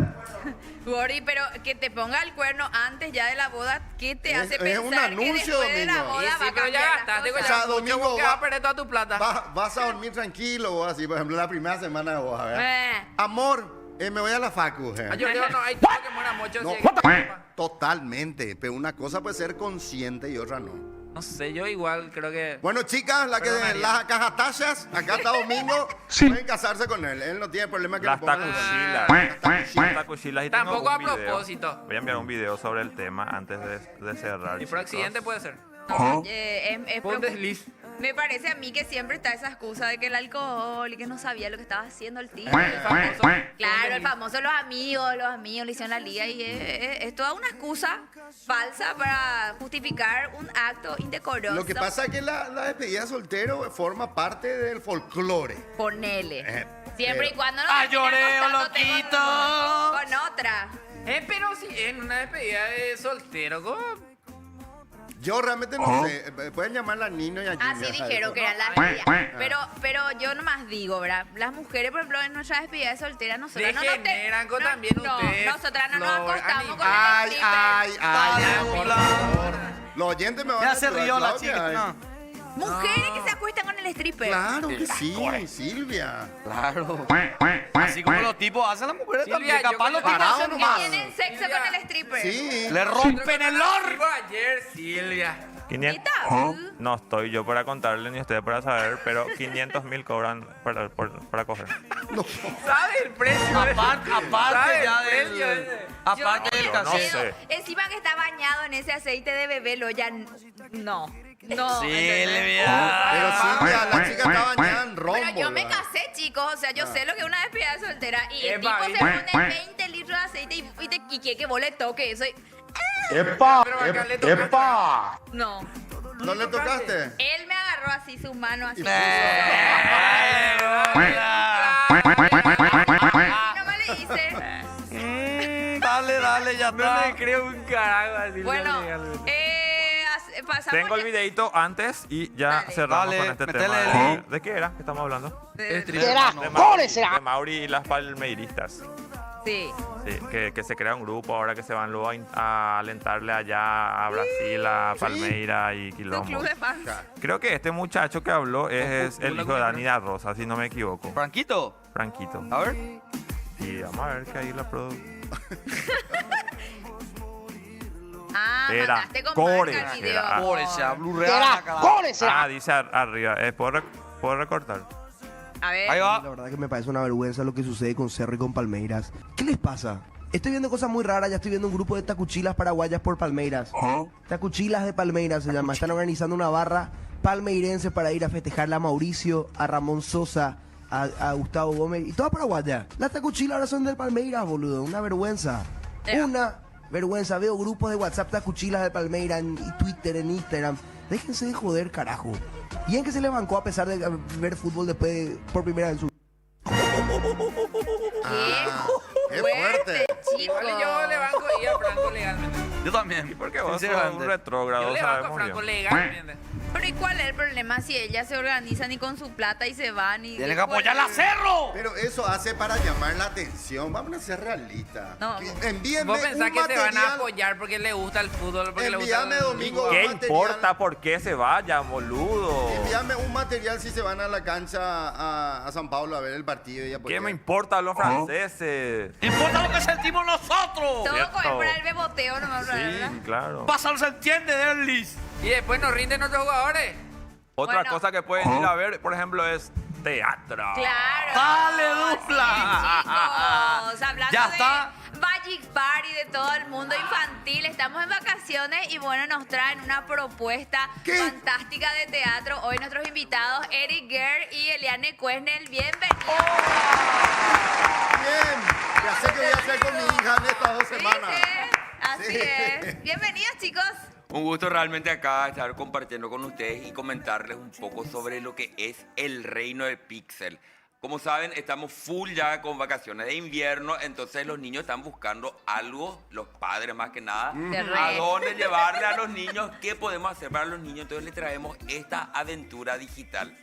Gori, pero que te ponga el cuerno antes ya de la boda, ¿qué te Es- hace es pensar un anuncio, que después de la Domingo. boda Y va sí, a pero ya cambiar las gastaste, cosas? O sea, mucho, Domingo, porque vas a perder toda tu plata. Vas a dormir tranquilo vos, así, por ejemplo, la primera semana de boda, ¿verdad? Eh, Amor, me voy a la facu. Ah, yo digo, no, hay todo que muera mucho. No, si hay que- totalmente, pero una cosa puede ser consciente y otra no. No sé, yo igual creo que... Bueno, chicas, Perdonaría. las cajatallas, acá está Domingo, Sí. pueden casarse con él. Él no tiene problema que Las le pongan tacuchilas. Las tacuchilas y tengo Tampoco un a video. propósito. Voy a enviar un video sobre el tema antes de cerrar. Y por chicos. accidente puede ser. no, es Por un preocup- desliz. Me parece a mí que siempre está esa excusa de que el alcohol y que no sabía lo que estaba haciendo el tío. El famoso. Claro, el famoso los amigos le hicieron la liga y es toda una excusa falsa para justificar un acto indecoroso. Lo que pasa es que la despedida de soltero forma parte del folclore. Ponele. Siempre y pero- cuando no ¡Ah, termine lloré, acostándote loquito! con otra. Pero si en una despedida de soltero, ¿cómo? Yo realmente no sé. Pueden llamarla Nino y a Junior. Así dijeron que era la despedida. Pero yo nomás digo, ¿verdad? Las mujeres, por ejemplo, en nuestra despedida de soltera, nosotras Degeneran con también ustedes, nosotras no nos Flor, acostamos con Ay, el ay, stripper. ay, Dale, por Bula. favor. Los oyentes me van Ya a se ayudar, rió la Claudia, chica. ay. No. Mujeres que se acuestan con el stripper. Claro que sí, Silvia. Claro. Así como los tipos hacen las mujeres Silvia, también. yo Capaz los tipos Parado hacen nomás. más. Tienen sexo con el stripper. Sí. Le rompen el orto. Ayer, Silvia. 500. ¿Neta? No estoy yo para contarle ni ustedes para saber, pero 500.000 cobran para coger. ¿Sabes el precio? Aparte ¿Sabes ya el precio del... ese? Aparte Yo del no cassette. cassette. sé. Encima que está bañado en ese aceite de bebé, lo ya no. ¿entendés? Silvia. Pero Silvia, la chica está bañada en rombo. Pero yo me ¿verdad? casé, chicos. O sea, yo sé lo que es una despedida de soltera. Y el Epa, tipo se ¿viste? pone 20 litros de aceite y quiere que vos le toque eso. ¡Epa! Pero acá le toca- ¡Epa! No. ¿No le tocaste? Él me agarró así su mano así. No me le hice. Dale, ya No está. le creo un carajo a Silvia Bueno, legalmente. pasamos. Tengo el ya- videito antes y ya Dale. cerramos Dale, con este metele tema. el- ¿De qué era que estamos hablando? ¿Será? De ¿Cómo será? de Mauri y las palmeiristas. Sí. Sí, que se crea un grupo ahora que se van luego a alentarle allá a Brasil, a Palmeira y Tu Quilombo. club de fans. Creo que este muchacho que habló es el hijo de Dani da Rosa, si no me equivoco. Franquito, Franquito. a ver. Y vamos a ver que ahí la produ... Ah, Era mandaste con Core, marca el video. era. Por esa blu-ray. ¿Será? ¿Cómo será? Ah, dice arriba. ¿Puedo recortar? A ver. Ahí va. La verdad que me parece una vergüenza lo que sucede con Cerro y con Palmeiras. ¿Qué les pasa? Estoy viendo cosas muy raras, ya estoy viendo un grupo de tacuchilas paraguayas por Palmeiras. Tacuchilas de Palmeiras se llama. Están organizando una barra palmeirense para ir a festejarle a Mauricio, a Ramón Sosa, a Gustavo Gómez y toda paraguaya. Las tacuchilas ahora son del Palmeiras, boludo. Una vergüenza. Ya. Una vergüenza. Veo grupos de WhatsApp tacuchilas de Palmeiras en Twitter, en Instagram. Déjense de joder, carajo. ¿Y en que se le bancó a pesar de ver fútbol después por primera vez en su... Qué fuerte. chico. Igual yo le banco y a Franco legalmente. Yo también. Porque vos sos Sinceramente. un retrógrado, Yo le banco a sabemos Franco bien. legalmente. Pero ¿y cuál es el problema si ellas se organizan y con su plata y se van y... Tienen que apoyar a Cerro. Pero eso hace para llamar la atención. Vamos a ser realistas. No. Envíenme Vos pensás un que se van a material. apoyar porque le gusta el fútbol, porque le gusta Envíame el domingo. ¿Qué material. importa por qué se vayan, boludo? Envíame un material si se van a la cancha a San Pablo a ver el partido. Y ¿Qué me importa los franceses? Importa lo que sentimos nosotros. Todo Cierto. es para el beboteo, no me Sí, claro. Pasa, no se entiende, Derlis. Y después nos rinden nuestros jugadores. Otra Bueno. cosa que pueden ir a ver, por ejemplo, es teatro. Claro. Dale, Sí, dupla. chicos. Hablando Ya de está. Magic Party, de todo el mundo infantil. Estamos en vacaciones y bueno, nos traen una propuesta ¿Qué? fantástica de teatro. Hoy nuestros invitados, Eric Guerr y Eliane Cuesnel. Bienvenidos. Bien. Ya sé que voy a hacer con mi hija en estas 2 semanas. ¿Viste? Así Sí. es. Bienvenidos, chicos. Un gusto realmente acá estar compartiendo con ustedes y comentarles un poco sobre lo que es el reino de Pixel. Como saben, estamos full ya con vacaciones de invierno, entonces los niños están buscando algo, los padres más que nada, De re. a dónde llevarle a los niños, qué podemos hacer para los niños. Entonces les traemos esta aventura digital.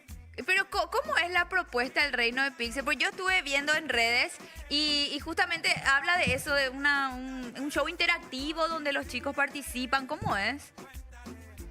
Pero ¿cómo es la propuesta del Reino de Pixel? Pues yo estuve viendo en redes y justamente habla de eso, de un show interactivo donde los chicos participan. ¿Cómo es?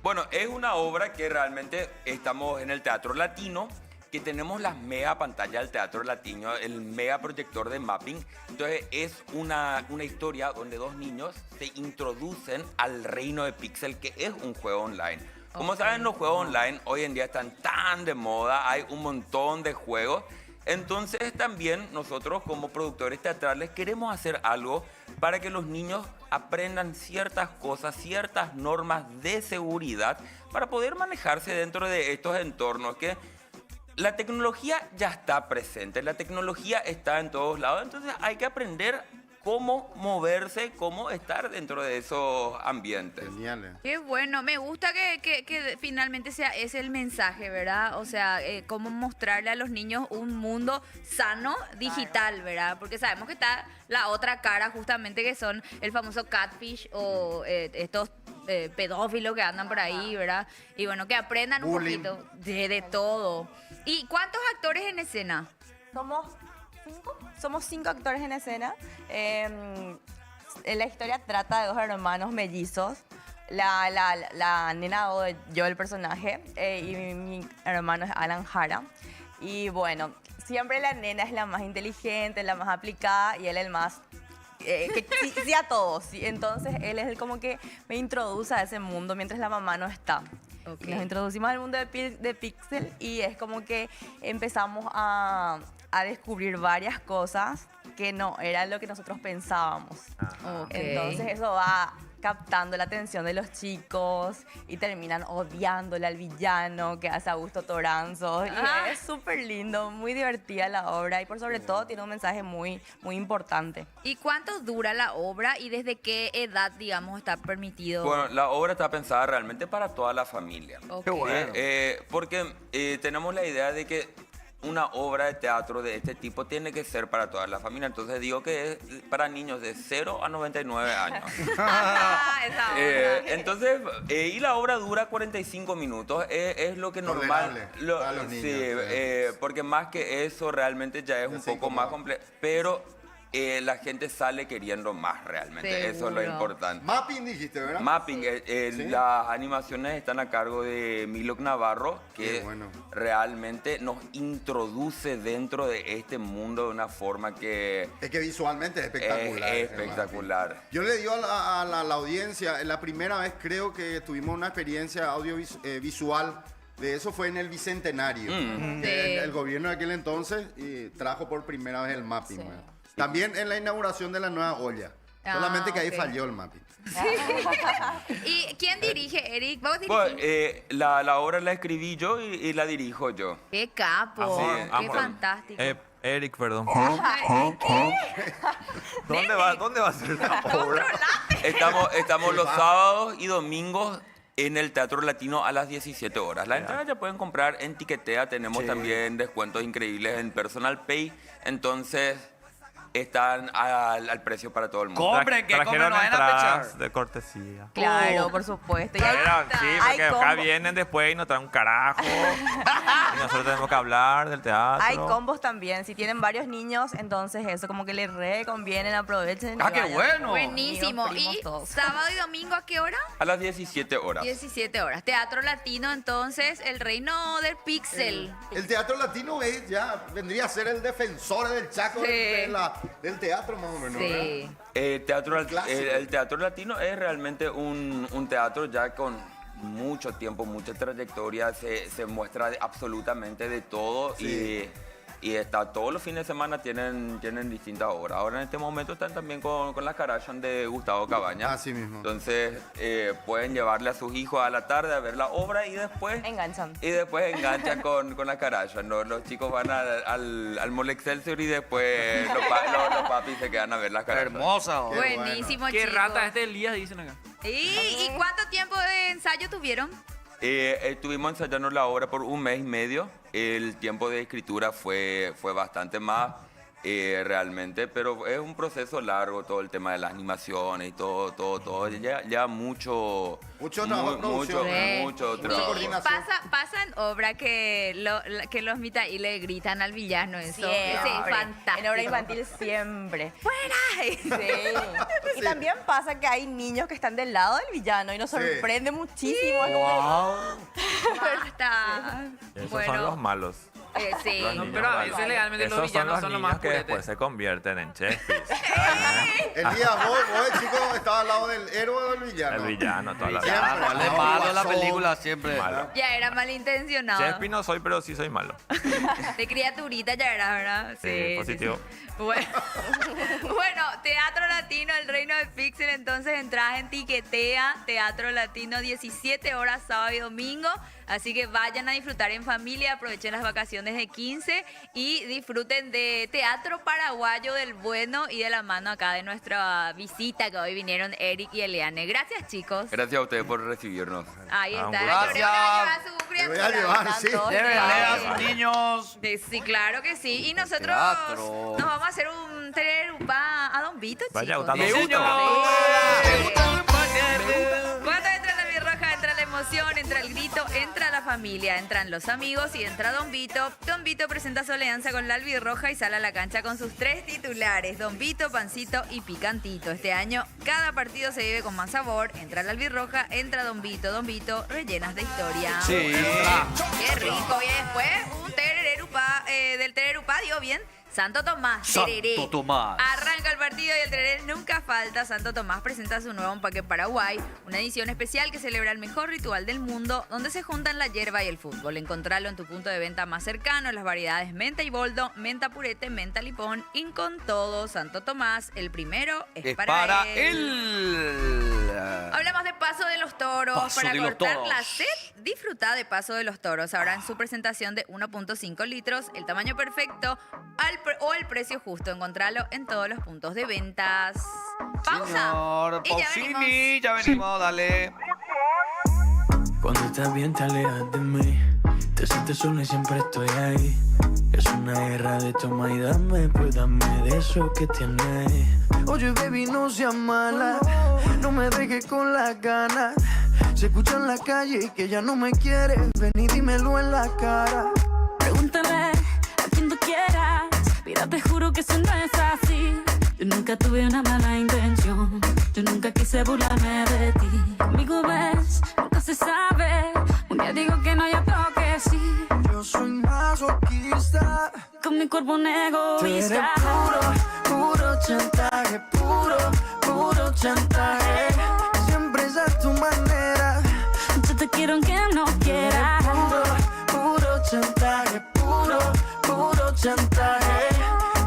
Bueno, es una obra que realmente estamos en el Teatro Latino, que tenemos las mega pantallas del Teatro Latino, el mega proyector de mapping. Entonces es una historia donde 2 niños se introducen al reino de Pixel, que es un juego online. Como saben, los juegos online hoy en día están tan de moda, hay un montón de juegos. Entonces también nosotros como productores teatrales queremos hacer algo para que los niños aprendan ciertas cosas, ciertas normas de seguridad para poder manejarse dentro de estos entornos que la tecnología ya está presente, la tecnología está en todos lados, entonces hay que aprender cómo moverse, cómo estar dentro de esos ambientes. Genial. Qué bueno, me gusta que finalmente sea ese el mensaje, ¿verdad? O sea, cómo mostrarle a los niños un mundo sano digital, ¿verdad? Porque sabemos que está la otra cara justamente que son el famoso catfish o estos pedófilos que andan por ahí, ¿verdad? Y bueno, que aprendan un Bullying. poquito de todo. ¿Y cuántos actores en escena? Somos 5 actores en escena. La historia trata de 2 hermanos mellizos. La nena o yo, el personaje, y mi hermano es Alan Jara. Y bueno, siempre la nena es la más inteligente, la más aplicada y él el más... que sí a todos. Sí. Entonces él es el como que me introduce a ese mundo mientras la mamá no está. Ok. Y nos introducimos al mundo de Pixel y es como que empezamos a descubrir varias cosas que no era lo que nosotros pensábamos. Ok. Entonces eso va captando la atención de los chicos y terminan odiándole al villano que hace Augusto Toranzo. Y Ah. es súper lindo, muy divertida la obra y por sobre todo tiene un mensaje muy, muy importante. ¿Y cuánto dura la obra y desde qué edad, digamos, está permitido? Bueno, la obra está pensada realmente para toda la familia. Ok. Qué bueno. Porque tenemos la idea de que una obra de teatro de este tipo tiene que ser para toda la familia. Entonces digo que es para niños de 0 a 99 años. Ah, esa obra. Entonces, y la obra dura 45 minutos. Es lo que normal. Tolerable para los niños, Sí, porque más que eso realmente ya es un Es poco más incómodo. complejo. Pero la gente sale queriendo más realmente. Eso es lo Seguro. importante. Mapping dijiste, ¿verdad? Mapping, Sí. las animaciones están a cargo de Milok Navarro, Qué que bueno. realmente nos introduce dentro de este mundo de una forma que Es que visualmente es espectacular. es espectacular. Yo le digo a la audiencia, la primera vez creo que tuvimos una experiencia audiovisual de eso fue en el Bicentenario. Mm. Que Sí. el gobierno de aquel entonces trajo por primera vez el mapping. Sí. ¿verdad? También en la inauguración de la nueva olla. Ah, Solamente que ahí ok. falló el mapping. ¿Y quién dirige, Eric? ¿Vos dirigís? Bueno, la obra la escribí yo y la dirijo yo. ¡Qué capo! Así, ¡Qué amor. fantástico! Eric, perdón. ¿Dónde va a ser la obra? Estamos los sábados y domingos en el Teatro Latino a las 17 horas. La entrada ya pueden comprar en Tiquetea. Tenemos también descuentos increíbles en Personal Pay. Entonces, están al precio para todo el mundo. Compren, que compren, Trajeron no vayan a entradas pechar. de cortesía. Claro, por supuesto. Y hay, Sí, hay porque acá combo- vienen después y nos traen un carajo. Y nosotros tenemos que hablar del teatro. hay combos también. Si tienen varios niños, entonces eso como que les reconvienen, aprovechen. Ah, y qué vayan. bueno. Buenísimo. Amigos, primos, ¿Y todos. sábado y domingo a qué hora? A las 17 horas. 17 horas. Teatro Latino, entonces, el reino del pixel. El teatro latino vendría a ser el defensor del Chaco Sí. del teatro, más o menos. Sí. El Clásico. teatro latino es realmente un teatro ya con mucho tiempo, mucha trayectoria. Se muestra absolutamente de todo Sí. y está todos los fines de semana tienen distintas obras. Ahora en este momento están también con la Kardashian de Gustavo Cabañas. Así mismo. Entonces pueden llevarle a sus hijos a la tarde a ver la obra y después Enganchan. enganchan con la Kardashian. Los chicos van al Mall Excelsior y después los papis se quedan a ver las Kardashian. Hermosa. oh. Qué bueno. Buenísimo, Qué chicos. rata este Elías, dicen acá. ¿Y cuánto tiempo de ensayo tuvieron? Estuvimos ensayando la obra por 1 mes y medio. El tiempo de escritura fue bastante más realmente, pero es un proceso largo todo el tema de las animaciones y todo. Ya mucho trabajo de producción. mucho Y trabajo. coordinación. pasa en obra que los Mitaí le gritan al villano eso. Siempre. Ese es fantástico. En obra infantil siempre. ¡Fuera! Sí. Y también pasa que hay niños que están del lado del villano y nos Sí. sorprende muchísimo. Es como- Basta. Esos son los malos. Sí. Los No, niños pero a malos. veces legalmente los Esos villanos son son los los más niños que puretes. después se convierten en chefis. Elías, vos de chico estabas al lado del héroe o del villano. El villano, toda la Siempre. vida. ¿Cuál es malo la película siempre? Malo. Ya era malintencionado. Chefis no soy, pero sí soy malo. De criaturita ya era, ¿verdad? Sí, positivo. Bueno. Bueno, Teatro Latino, el reino de Pixel, entonces entras en Tiquetea, Teatro Latino, 17 horas sábado y domingo. Así que vayan a disfrutar en familia, aprovechen las vacaciones de 15 y disfruten de teatro paraguayo del bueno y de la mano acá de nuestra visita que hoy vinieron Eric y Eliane. Gracias, chicos. Gracias a ustedes por recibirnos. Ahí está. Gracias. Lloré, me va a llevar a su Te voy a criatura. llevar, sí. Llévenle a sus niños. Sí, claro que sí. Y nosotros Teatro. nos vamos a hacer un tererupá a Don Vito, chicos. Vaya, gustando Me mucho. gusta. Cuando entra la birroja, entra la emoción, entra el grito, entra la familia, entran los amigos y entra Don Vito. Don Vito presenta su alianza con la albirroja y sale a la cancha con sus 3 titulares, Don Vito, Pancito y Picantito. Este año cada partido se vive con más sabor. Entra la albirroja, entra Don Vito, rellenas de historia. Sí. Qué rico. Y después un tererupá, del tererupá, digo bien, Santo Tomás. Santo tereré. Tomás. Arranca el partido y el tereré nunca falta. Santo Tomás presenta su nuevo empaque Paraguay, una edición especial que celebra el mejor ritual del mundo, donde se juntan la hierba y el fútbol. Encontralo en tu punto de venta más cercano, las variedades menta y boldo, menta purete, menta lipón, y con todo. Santo Tomás, el primero es para él. Hablamos de Paso de los Toros. Paso Para de los cortar Toros. la sed, disfruta de Paso de los Toros. Ahora en su presentación de 1.5 litros, el tamaño perfecto o el precio justo. Encontralo en todos los puntos de ventas. Pausa. Señor Y ya venimos. Pausini, ya venimos, dale. Cuando estás bien te alejas de mí. Te sientes sola y siempre estoy ahí. Es una guerra de toma y dame, pues dame de eso que tienes. Oye baby, no seas mala, no me dejes con las ganas. Se escucha en la calle que ya no me quieres. Ven y dímelo en la cara. Pregúntale a quien tú quieras. Mira, te juro que eso no es así. Yo nunca tuve una mala intención. Yo nunca quise burlarme de ti. Conmigo ves, nunca se sabe. Un día digo que no, y otro que sí. Yo soy masoquista. Con mi cuerpo un Tú eres egoísta. puro chantaje. Puro chantaje. Siempre es a tu manera. Yo te quiero aunque no quieras. Puro chantaje. Puro chantaje.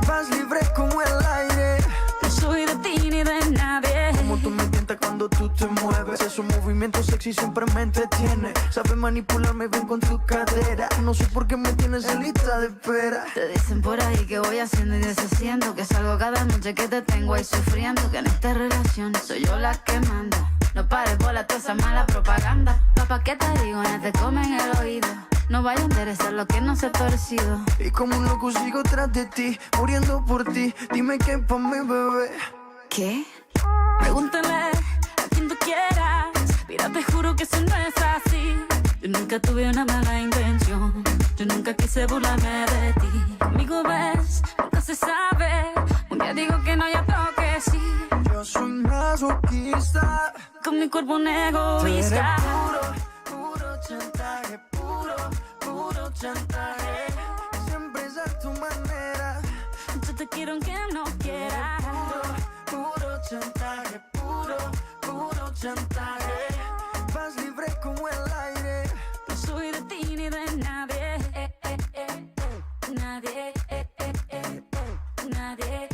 Vas libre como el aire. No soy de ti ni de nadie. Como tú me tientas cuando tú te mueves. Esos movimientos sexy siempre me entretiene. Sabes manipularme bien con tu cadera. No sé por qué me tienes en lista de espera. Te dicen por ahí que voy haciendo y deshaciendo, que salgo cada noche que te tengo ahí sufriendo, que en esta relación soy yo la que manda. No pares bola toda esa mala propaganda. Papá, ¿qué te digo? No te comen el oído. No vaya a interesar lo que no se ha torcido. Y como un loco sigo tras de ti, muriendo por ti. Dime qué pa' mi bebé. ¿Qué? Pregúntale a quien tú quieras. Mira, te juro que eso no es así. Yo nunca tuve una mala intención. Yo nunca quise burlarme de ti. Conmigo ves, nunca se sabe. Un día digo que no, y otro que sí. Yo soy masoquista. Con mi cuerpo un Tú egoísta. eres puro chantaje. Puro chantaje. Siempre es a tu manera. Yo te quiero aunque no quieras. Puro chantaje. Puro chantaje. Vas libre como el aire. No soy de ti ni de nadie. Nadie. Nadie.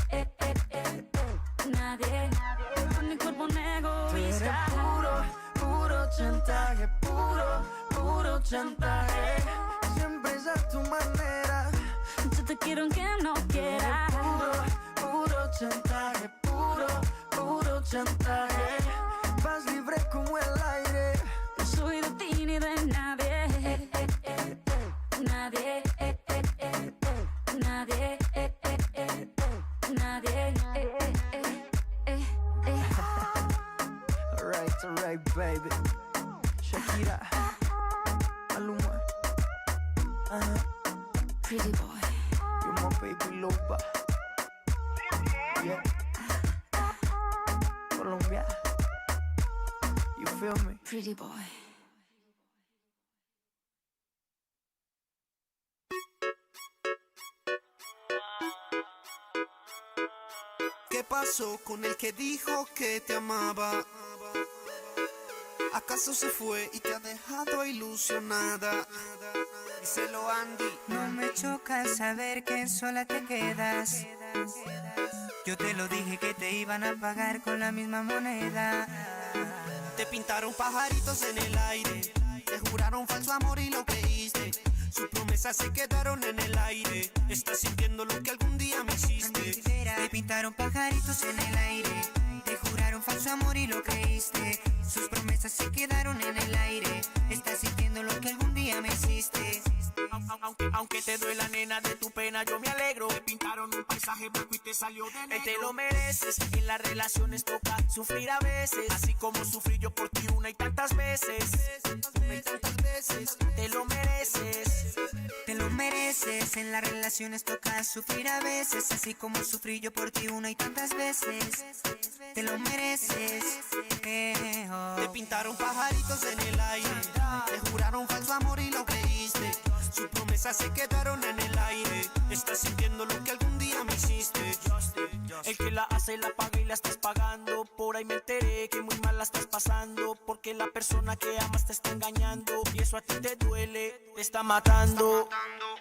Nadie. Con mi cuerpo un egoísta. Puro chantaje. Puro chantaje. Siempre es a tu manera. Yo te quiero aunque no quieras. Puro chantaje. Puro chantaje. Vas libre como el aire. No soy de ti ni de nadie. Nadie. Nadie. Nadie. Alright, baby. Shakira. Maluma. Pretty boy. You're my baby loba. Yeah. Colombia. You feel me? Pretty boy. ¿Qué pasó con el que dijo que te amaba? ¿Acaso se fue y te ha dejado ilusionada? Díselo, Andy. No me choca saber que sola te quedas. Yo te lo dije que te iban a pagar con la misma moneda. Te pintaron pajaritos en el aire. Te juraron falso amor y lo creíste. Sus promesas se quedaron en el aire. Estás sintiendo lo que algún día me hiciste. Te pintaron pajaritos en el aire. Te juraron falso amor y lo creíste. Sus promesas se quedaron en el aire. Estás sintiendo lo que algún día me hiciste. Aunque te duela, nena, de tu pena yo me alegro. Te pintaron un paisaje blanco y te salió de negro. Te lo mereces, en las relaciones toca sufrir a veces. Así como sufrí yo por ti una y tantas veces. Te lo mereces. Te lo mereces, en las relaciones toca sufrir a veces. Así como sufrí yo por ti una y tantas veces. Te lo mereces. Te pintaron pajaritos en el aire. Te juraron falso amor y lo creíste. Sus promesas se quedaron en el aire. Estás sintiendo lo que algún día me hiciste. El que la hace la paga y la estás pagando. Por ahí me enteré que muy mal la estás pasando. Porque la persona que amas te está engañando. Y eso a ti te duele, te está matando.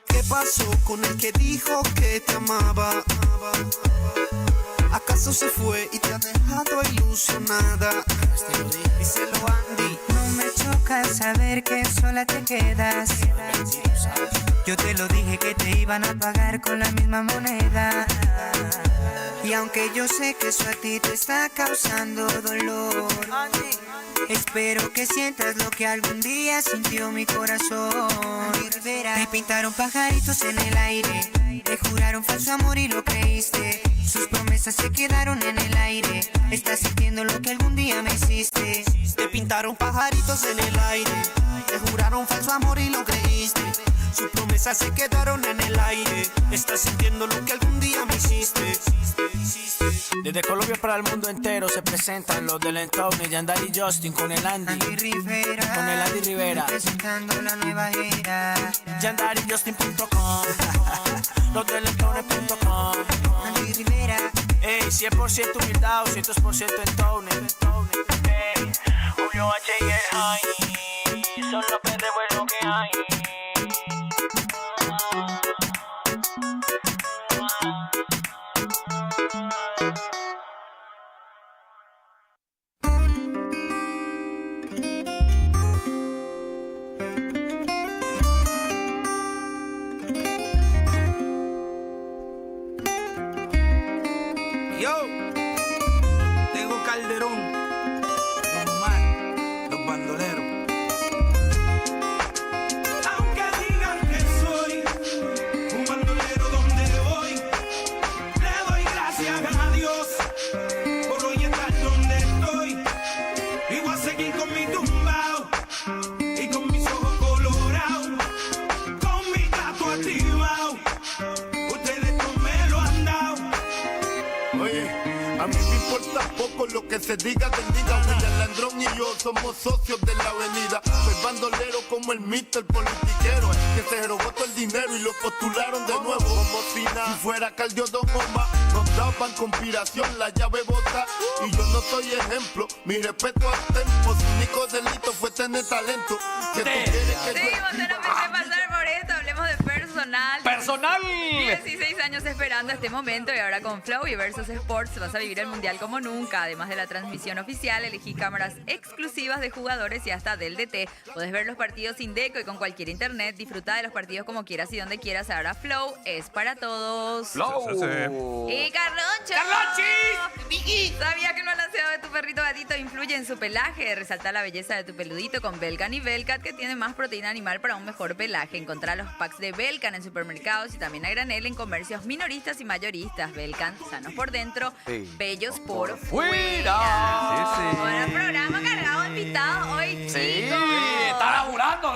¿Qué pasó con el que dijo que te amaba? ¿Acaso se fue y te ha dejado ilusionada? Díselo, Andy. No me choca saber que sola te quedas. Yo te lo dije que te iban a pagar con la misma moneda. Y aunque yo sé que eso a ti te está causando dolor, espero que sientas lo que algún día sintió mi corazón. Te pintaron pajaritos en el aire. Te juraron falso amor y lo creíste. Sus promesas se quedaron en el aire. Estás sintiendo lo que algún día me hiciste. Te pintaron pajaritos en el aire. Te juraron falso amor y lo creíste. Sus promesas se quedaron en el aire. Estás sintiendo lo que algún día me hiciste. Desde Colombia para el mundo entero se presentan los del Entourage, Yandari y Justin con el Andy Rivera. Con el Andy Rivera. Presentando la nueva era. YandariJustin.com. Los del Entourage.com. Andy Rivera. Ey, 100% humildad, 200% Entourage. Ey, Julio H y el High. Son los que te vuelvo que hay. Yo, tengo Calderón, Don Omar, los bandoleros. Aunque digan que soy un bandolero donde voy, le doy gracias a Dios por hoy estar donde estoy. Y voy a seguir con mi tumbao y con mis ojos colorados, con mi gato activado. Ustedes no me lo han dado. Oye, a mí me importa poco lo que se diga, que diga. William Landrón y yo somos socios de la avenida. Soy bandolero como el Mr. politiquero, que se robó todo el dinero y lo postularon de nuevo. Como si nada, si fuera Caldiodón Omar, nos daban conspiración, la llave bota. Y yo no soy ejemplo, mi respeto al tempo. Su único delito fue tener talento. Que tú quieres que Sí, vos no pensé pasar por esto, hablemos de personal. ¡Personal! 16 años esperando este momento y ahora con Flow y Versus Sports vas a vivir el mundial como nunca. Además de la transmisión oficial, elegí cámaras exclusivas de jugadores y hasta del DT. Puedes ver los partidos sin deco y con cualquier internet. Disfruta de los partidos como quieras y donde quieras. Ahora Flow es para todos. Flow. Y Carloncho. ¡Carlonchis! ¿Sabía que el balanceado de tu perrito gatito influye en su pelaje? Resalta la belleza de tu peludito con Belcan y Belcat, que tiene más proteína animal para un mejor pelaje. Encontrá los packs de Belcan en supermercados y también a granel en comercios minoristas y mayoristas. Belcan, sanos por dentro, bellos por fuera. Sí. Bueno, programa cargado de invitados hoy, Sí, chicos. está laburando,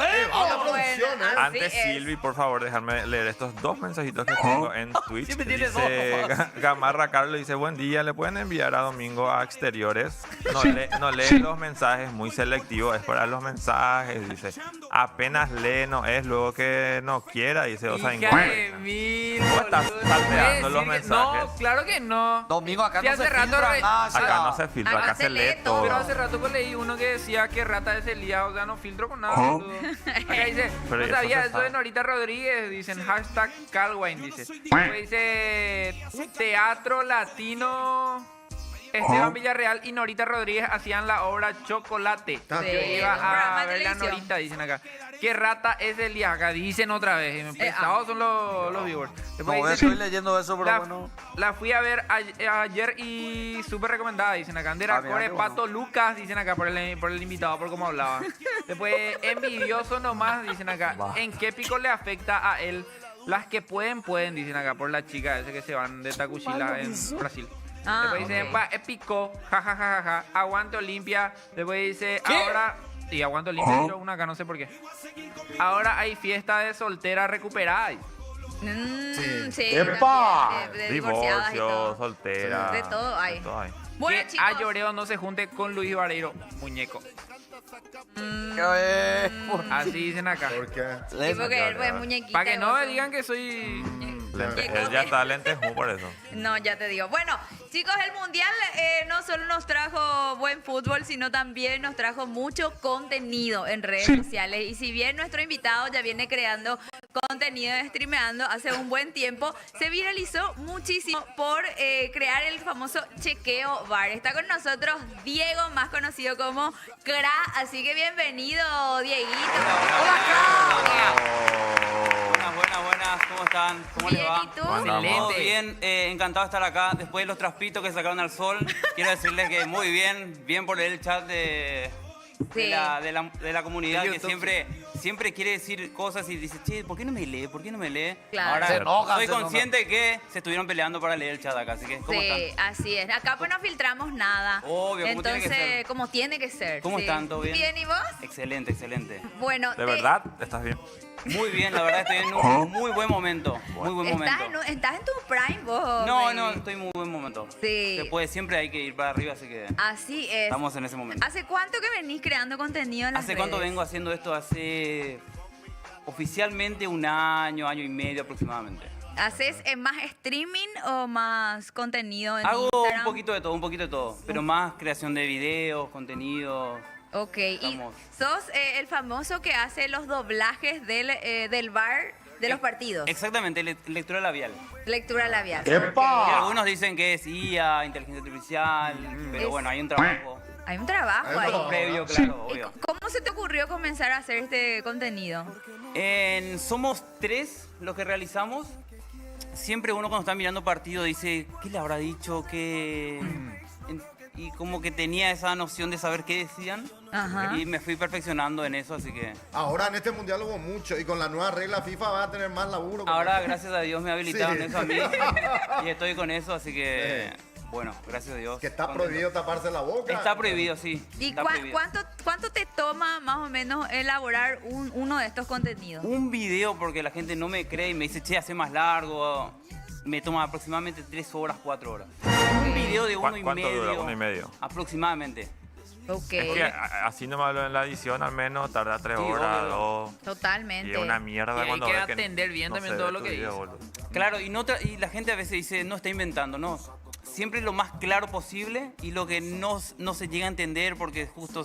Antes, Silvi, por favor, déjame leer estos dos mensajitos que tengo en Twitch. Siempre tiene dos, Dice papá. Gamarra Carlos, dice, buen día, ¿le pueden enviar a Domingo a exteriores? No lee los mensajes, muy selectivo, es para los mensajes, dice, apenas lee, no es, luego que no quiera, dice, o sea, Hija de mil, ¿cómo estás boludo? salteando ¿Puedes los decir que- mensajes? No, claro que no. Domingo, acá Sí, no hace se rato filtra nada. Acá no se filtra, acá se lee todo. Pero hace rato pues leí uno que decía que rata es Elías, o sea, no filtro con nada, boludo. Acá dice, Pero no eso sabía se eso de sabe. Norita Rodríguez, dicen hashtag Calwine, dice. Después dice teatro latino. Esteban Villarreal y Norita Rodríguez hacían la obra Chocolate. Sí, Yo un iba programa a de ver la televisión. Norita, dicen acá. Qué rata es Elías, acá dicen otra vez. Pesados son los viewers. Después No, dicen, estoy leyendo eso, pero bueno. la fui a ver ayer y súper recomendada, dicen acá. Andera Ah, mira, Core, qué bueno. Pato Lucas, dicen acá por el invitado, por cómo hablaba. Después, envidioso nomás, dicen acá. ¿En qué pico le afecta a él? Las que pueden, dicen acá, por la chica ese que se van de Tacuchila en Brasil. Ah, Después dice, ok. va, épico, jajajaja, aguante Olimpia. Después dice, ahora... Sí, aguante Olimpia, yo una acá, no sé por qué. Ahora hay fiesta de soltera recuperada. Sí. ¡Epa! De divorciadas y Divorcio, todo. soltera. De todo hay. de todo hay. Bueno, Que chicos. a Lloreo no se junte con Luis Vareiro, muñeco. Así dicen acá. ¿Por qué? Sí, porque él pues muñequita. Para que no vos me sos- digan que soy... Él ya está lentejú por eso. No, ya te digo. Bueno, chicos, el Mundial no solo nos trajo buen fútbol, sino también nos trajo mucho contenido en redes sociales. Y si bien nuestro invitado ya viene creando contenido, streameando hace un buen tiempo, se viralizó muchísimo por crear el famoso chequeo bar. Está con nosotros Diego, más conocido como Cra, así que bienvenido, Dieguito. Buenas, ¿cómo están? ¿Cómo Bien, les va? ¿y tú? Todo bien, encantado de estar acá. Después de los traspitos que sacaron al sol, quiero decirles que muy bien por leer el chat de la comunidad De que YouTube. siempre quiere decir cosas y dice, che, ¿por qué no me lee? ¿Por qué no me lee? Claro. Ahora Se soy se enoja. consciente que se estuvieron peleando para leer el chat acá, así que ¿cómo Sí, están? así es. Acá pues no filtramos nada. Obvio, como tiene que Entonces, ser. como tiene que ser. ¿Cómo sí. están? ¿Todo bien? Bien, ¿y vos? Excelente. Bueno, ¿De verdad? ¿Estás bien? Muy bien, la verdad estoy en un muy buen momento. Muy buen momento. Estás en tu prime vos. No, baby. estoy en muy buen momento. Sí. Siempre hay que ir para arriba, así que Así es. estamos en ese momento. ¿Hace cuánto que venís creando contenido en las ¿Hace cuánto redes? vengo haciendo esto? Hace oficialmente un año y medio aproximadamente. ¿Haces más streaming o más contenido en Hago Instagram? un poquito de todo, pero más creación de videos, contenidos. Ok, Estamos. y sos el famoso que hace los doblajes del bar de los partidos. Exactamente, lectura labial. Lectura labial. Y algunos dicen que es IA, inteligencia artificial, pero Es- bueno, hay un trabajo. Hay un trabajo ahí. Previo, claro, ¿Y obvio. cómo se te ocurrió comenzar a hacer este contenido? Somos 3 los que realizamos. Siempre uno cuando está mirando partido dice, ¿qué le habrá dicho? Y como que tenía esa noción de saber qué decían. Ajá. Y me fui perfeccionando en eso, así que... Ahora en este mundial hubo mucho y con la nueva regla FIFA vas a tener más laburo. Ahora, gracias a Dios, me habilitaron Sí. eso a mí. Y estoy con eso, así que... Bueno, gracias a Dios. Que está Contento. prohibido taparse la boca. Está prohibido, sí. ¿Y Está prohibido. cuánto te toma más o menos elaborar uno de estos contenidos? Un video, porque la gente no me cree y me dice, che, hace más largo. Me toma aproximadamente 3 horas, 4 horas. Un video de 1 y ¿Cuánto medio. dura? 1 y medio. Aproximadamente. Ok. Es que así nomás en la edición al menos tarda 3 Sí, horas, obvio. 2. Totalmente. Y es una mierda Y hay cuando que ves que atender bien no también se todo ve lo tu que video, dice. boludo. Claro, y la gente a veces dice, no, está inventando, no. Siempre lo más claro posible y lo que no se llega a entender porque justo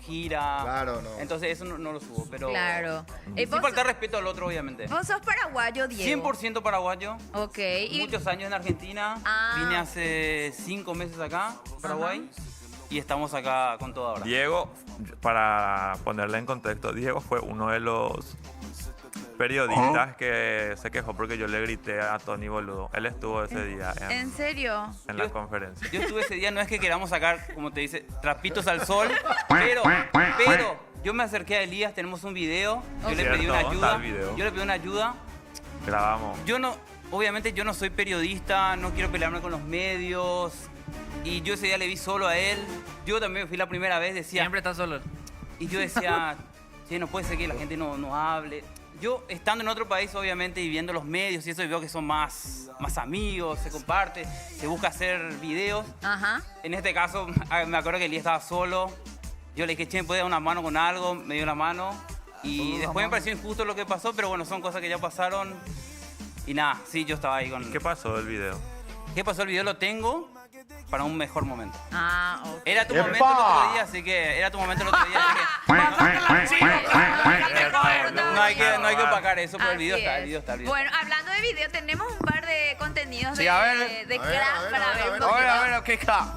gira. Claro, no. Entonces eso no lo subo, pero... Claro. Sin ¿Vos, faltar respeto al otro, obviamente. vos sos paraguayo, Diego? 100% paraguayo. Ok. Y Muchos años en Argentina. Ah. Vine hace 5 meses acá, Paraguay. Y estamos acá con todo ahora. Diego, para ponerle en contexto, Diego fue uno de los periodistas que se quejó porque yo le grité a Tony Boludo. Él estuvo ese día ¿En serio? en la conferencia. Yo estuve ese día, no es que queramos sacar, como te dice, trapitos al sol, pero yo me acerqué a Elías, tenemos un video, yo le pedí una Cierto, está ayuda. el video. Yo le pedí una ayuda. Grabamos. Obviamente yo no soy periodista, no quiero pelearme con los medios. Y yo ese día le vi solo a él. Yo también fui la primera vez, decía... Siempre está solo. Y yo decía, che, no puede ser que la gente no hable. Yo, estando en otro país, obviamente, y viendo los medios y eso, y veo que son más amigos, se comparte, se busca hacer videos. Ajá. En este caso, me acuerdo que Elías estaba solo. Yo le dije, che, ¿me puedes dar una mano con algo? Me dio la mano. Y después me pareció injusto lo que pasó, pero bueno, son cosas que ya pasaron. Y nada, sí, yo estaba ahí con... ¿Qué pasó del video? ¿Qué pasó? El video lo tengo para un mejor momento. Ah, ok. Era tu momento el otro día, así que... Era tu momento el otro día, así que... No hay que opacar eso, pero el video Así está, es. el video está. Bueno, hablando de video, tenemos un par de contenidos Sí, de, a ver. de A ver, crack a ver, para a ver, ver. a un ver. poquito. A ver, ¿qué está?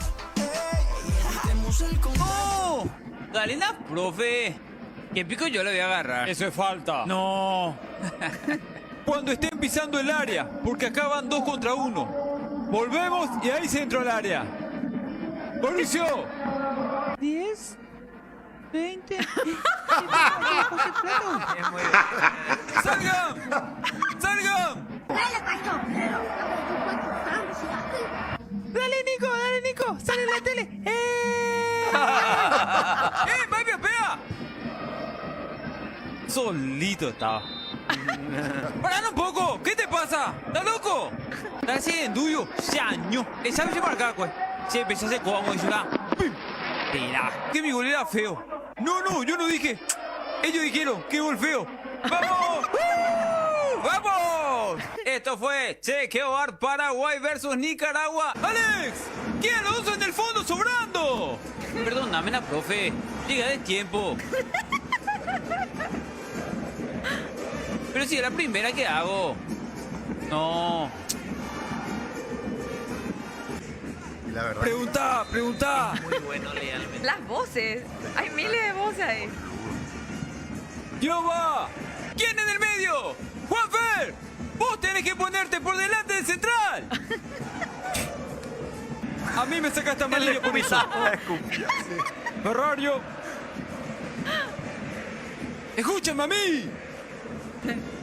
Galena, profe. Que pico yo le voy a agarrar. Eso es falta. No. Cuando estén pisando el área, porque acá van 2 contra 1. Volvemos y ahí se entró al área. Mauricio. 10, 20. ¡Salgan! ¡Salgan! Dale, Nico, sale en la tele. ¡Papi, espera! Solito estaba. ¡Pará un poco! ¿Qué te pasa? ¿Estás loco? ¿Estás así en tuyo? ¡Chaño! ¿Sabes si marcar, pues? Si empezó a hacer como dice una... Mira, que mi gol era feo. No, yo no dije. Ellos dijeron que gol feo. ¡Vamos! ¡Vamos! Esto fue Chequeo Art Paraguay versus Nicaragua. ¡Alex! ¿Quién lo usa en el fondo sobrando? Perdóname, la profe. Llega de tiempo. Pero si es la primera que hago. No. Y la verdad. Pregunta. Muy bueno realmente. Las voces. Hay miles de voces ahí. ¡Yo va! ¿Quién en el medio? ¡Juanfer! ¡Vos tenés que ponerte por delante del central! A mí me sacaste amarillo por eso. Ferrario. Escúchame a mí.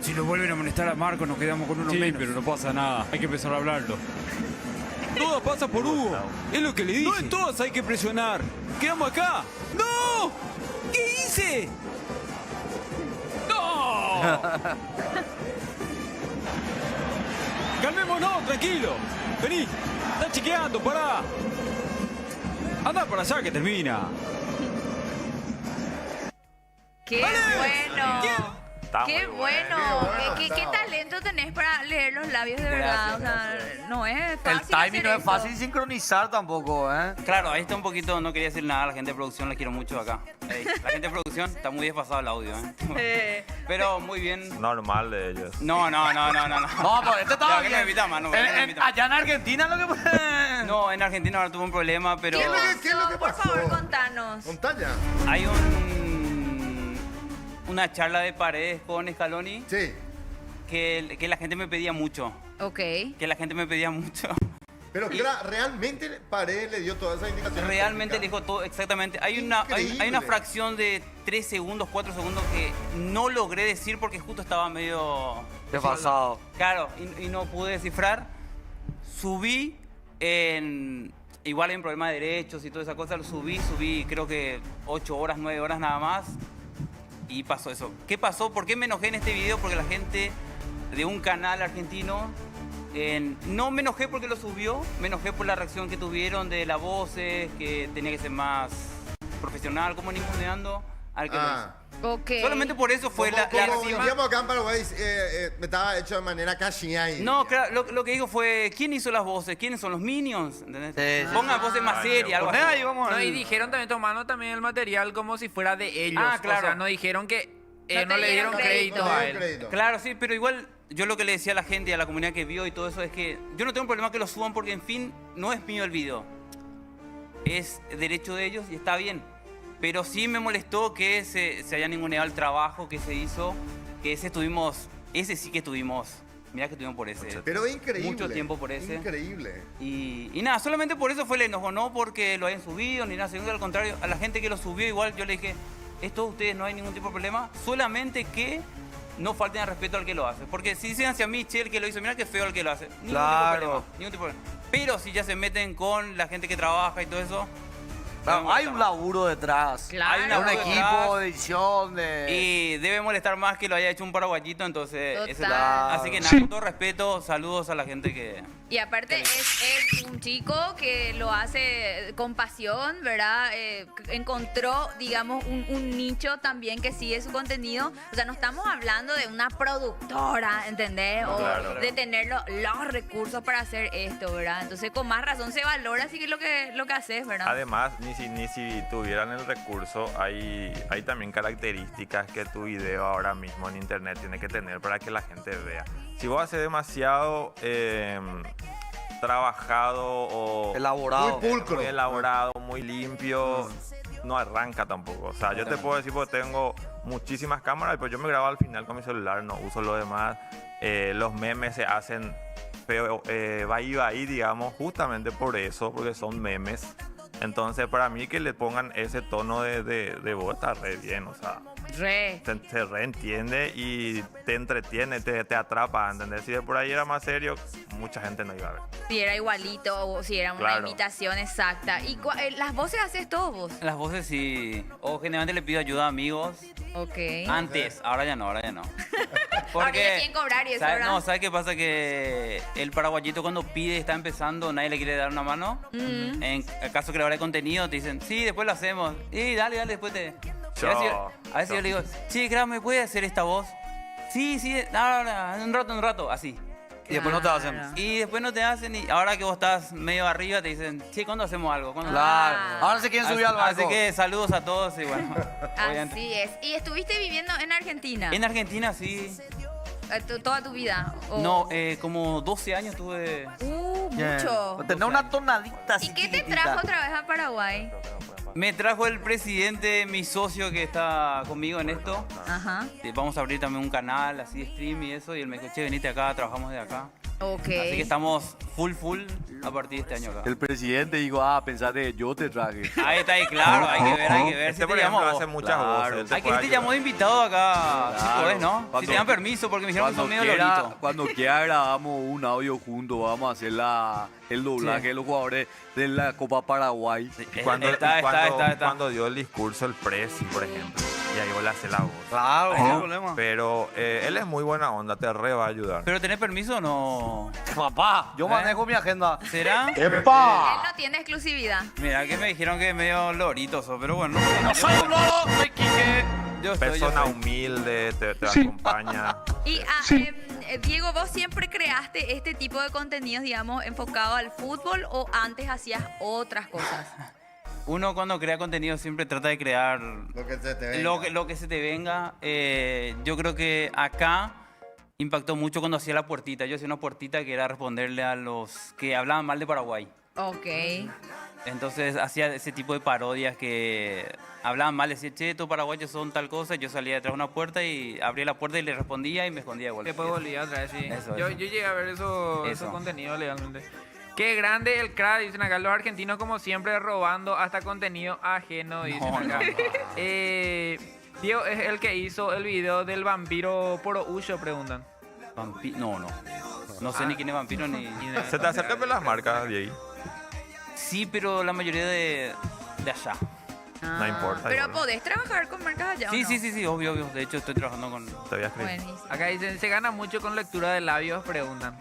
Si lo vuelven a molestar a Marco, nos quedamos con uno Sí, menos. pero no pasa nada. Hay que empezar a hablarlo. Todo pasa por Hugo. Es lo que le dije. No en todas hay que presionar. Quedamos acá. ¡No! ¿Qué hice? ¡No! Calmémonos, tranquilo. Vení. Está chequeando, pará. Anda para allá que termina. ¡Qué bueno! Está ¡Qué muy bueno! ¿Qué está. talento tenés para leer los labios de verdad? O sea, no es fácil. El timing no hacer es fácil esto. sincronizar tampoco, ¿eh? Claro, ahí está un poquito, no quería decir nada, la gente de producción la quiero mucho acá. Ey, la gente de producción está muy desfasado el audio, Pero muy bien. Normal de ellos. No. No, pero este estaba Ya, que no bien. me invita más, no, que no me invita más. Allá en Argentina lo que... No, en Argentina ahora tuve un problema, pero ¿Qué es lo que Por pasó? favor, contanos. Montaña. hay una charla de Paredes con Scaloni Sí. que la gente me pedía mucho. Ok. Que la gente me pedía mucho. Pero realmente Paredes le dio todas esas indicaciones. Realmente le técnicas. dijo todo exactamente. Hay una fracción de 3 segundos, 4 segundos que no logré decir porque justo estaba medio... Desfasado. Claro, y no pude descifrar. Subí en... Igual hay un problema de derechos y toda esa cosa. Lo subí creo que 8 horas, 9 horas nada más. Y pasó eso. ¿Qué pasó? ¿Por qué me enojé en este video? Porque la gente de un canal argentino... no me enojé porque lo subió, me enojé por la reacción que tuvieron de las voces, que tenía que ser más profesional, como ninguneando al que lo hizo. Ok. Solamente por eso fue Como encima- digamos acá en Paraguay, estaba hecho de manera cachía. No, claro, lo que dijo fue, ¿quién hizo las voces? ¿Quiénes son los Minions? ¿Entendés? Pongan voces más serias, algo Poné así. ahí, vamos. No, y dijeron también, tomando también el material como si fuera de ellos. Ah, claro. O sea, no dijeron que No no te le dieron crédito a él. Claro, sí, pero igual yo lo que le decía a la gente y a la comunidad que vio y todo eso es que yo no tengo un problema que lo suban porque, en fin, no es mío el video. Es derecho de ellos y está bien. Pero sí me molestó que se haya ninguneado el trabajo que se hizo, que ese sí que tuvimos. Mirá que tuvimos por ese. Pero increíble. Mucho tiempo por ese. Increíble. Y nada, solamente por eso fue el enojo, no porque lo hayan subido ni nada, sino al contrario, a la gente que lo subió igual yo le dije, esto ustedes no hay ningún tipo de problema, solamente que no falten al respeto al que lo hace. Porque si dicen hacia mí, che, el que lo hizo, mira qué feo el que lo hace. Ningún Claro. tipo de problema. Pero si ya se meten con la gente que trabaja y todo eso... Claro, hay un laburo detrás. Claro. Hay un laburo equipo detrás. de edición, de... Y debe molestar más que lo haya hecho un paraguayito, entonces... Total. Así que nada, Sí. con todo respeto, saludos a la gente que... Y aparte es un chico que lo hace con pasión, ¿verdad? Encontró, digamos, un nicho también que sigue su contenido. O sea, no estamos hablando de una productora, ¿entendés? O Claro. de tener los recursos para hacer esto, ¿verdad? Entonces, con más razón se valora así que lo que haces, ¿verdad? Además, ni si tuvieran el recurso, hay también características que tu video ahora mismo en internet tiene que tener para que la gente vea. Si vos haces demasiado trabajado o Elaborado. Muy pulcro. muy elaborado, muy limpio, no arranca tampoco. O sea, yo te puedo decir porque tengo muchísimas cámaras, pero yo me grabo al final con mi celular, no uso lo demás. Los memes se hacen feo, va y va ahí, digamos, justamente por eso, porque son memes. Entonces, para mí que le pongan ese tono de voz está re bien, o sea. Se reentiende y te entretiene, te atrapa, ¿entendés? Si de por ahí era más serio, mucha gente no iba a ver. Si era igualito o si era una Claro. imitación exacta. ¿Y las voces haces todos vos? Las voces sí. O generalmente le pido ayuda a amigos. Ok. Antes, ahora ya no. Ahora ya quieren cobrar y eso, ¿verdad? No, ¿sabes qué pasa? Que el paraguayito cuando pide, está empezando, nadie le quiere dar una mano. Mm. En caso que le de contenido, te dicen, sí, después lo hacemos. Y dale, después te... Y a veces yo le digo, sí, creo, ¿me puede hacer esta voz? Sí, no, un rato, así. Y después no te hacen. Y después no te hacen y ahora que vos estás medio arriba te dicen, sí, ¿cuándo hacemos algo? Claro. Ahora se quieren subir al barco. Así que saludos a todos y bueno. Así es. ¿Y estuviste viviendo en Argentina? En Argentina sí. ¿Toda tu vida? ¿O? No, como 12 años tuve... mucho. Tener una tonadita así ¿Y qué te chiquitita. trajo otra vez a Paraguay? Me trajo el presidente, mi socio que está conmigo en esto. Ajá. Vamos a abrir también un canal así de stream y eso. Y él me dijo, che, venite acá, trabajamos de acá. Ok. Así que estamos full a partir de este año acá. El presidente dijo, pensate, yo te traje. Ahí está, ahí claro, hay que ver. Este, por ejemplo, hace muchas voces. Hay que te llamó de invitado acá, si Claro. podés, ¿no? Cuando- Si te dan permiso, porque me dijeron que son medio loritos. Cuando quiera grabamos un audio juntos, vamos a hacer el doblaje Sí. de los jugadores de la Copa Paraguay. Cuando dio el discurso el Presi, por ejemplo, y ahí vos le haces la voz. Claro, no hay problema. Pero él es muy buena onda, te re va a ayudar. ¿Pero tenés permiso o no? Papá, yo manejo mi agenda. ¿Será? Él no tiene exclusividad. Mira, que me dijeron que es medio loritos, pero bueno. No soy un loro, soy Quique. Persona humilde, te acompaña. Y Diego, ¿vos siempre creaste este tipo de contenidos, digamos, enfocado al fútbol o antes hacías otras cosas? Uno cuando crea contenido siempre trata de crear Lo que se te venga. lo que se te venga. Yo creo que acá impactó mucho cuando hacía la puertita. Yo hacía una puertita que era responderle a los que hablaban mal de Paraguay. Ok. Entonces hacía ese tipo de parodias que hablaban mal, decía, che, estos paraguayos son tal cosa. Yo salía detrás de una puerta y abría la puerta y le respondía y me escondía de vuelta. Después volvía otra vez, sí. Eso, Yo eso. llegué a ver esos Eso. contenidos legalmente. Qué grande el crack, dicen acá los argentinos como siempre robando hasta contenido ajeno, dicen acá. Diego es el que hizo el video del vampiro Porohuyo, preguntan. No sé ni quién es vampiro ni... Se te acercan las marcas de ahí. Sí, pero la mayoría de allá. No importa. Pero igual. podés trabajar con marcas allá. Sí, ¿o no? sí, obvio. De hecho, estoy trabajando con... Te voy a escribir. Buenísimo. Acá dicen, ¿se gana mucho con lectura de labios? Preguntan.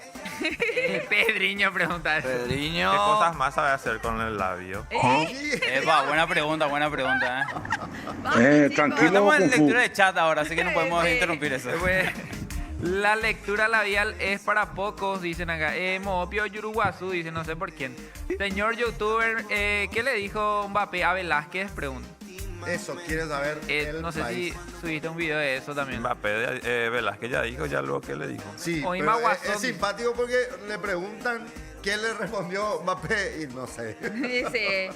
Pedriño pregunta. Pedriño. ¿Qué cosas más sabe hacer con el labio? Epa, buena pregunta, tranquilo, Estamos en Kung Fu. lectura de chat ahora, así que no podemos interrumpir eso. La lectura labial es para pocos, dicen acá. Moopio Yuruguazú, dice, no sé por quién. Señor youtuber, ¿qué le dijo Mbappé a Velázquez? Pregunta. Eso, ¿quieres saber? No sé si subiste un video de eso también. Mbappé, Velázquez ya dijo ya lo que le dijo. Sí, O pero Ima es Guasón. simpático porque le preguntan quién le respondió Mbappé y no sé. Dice,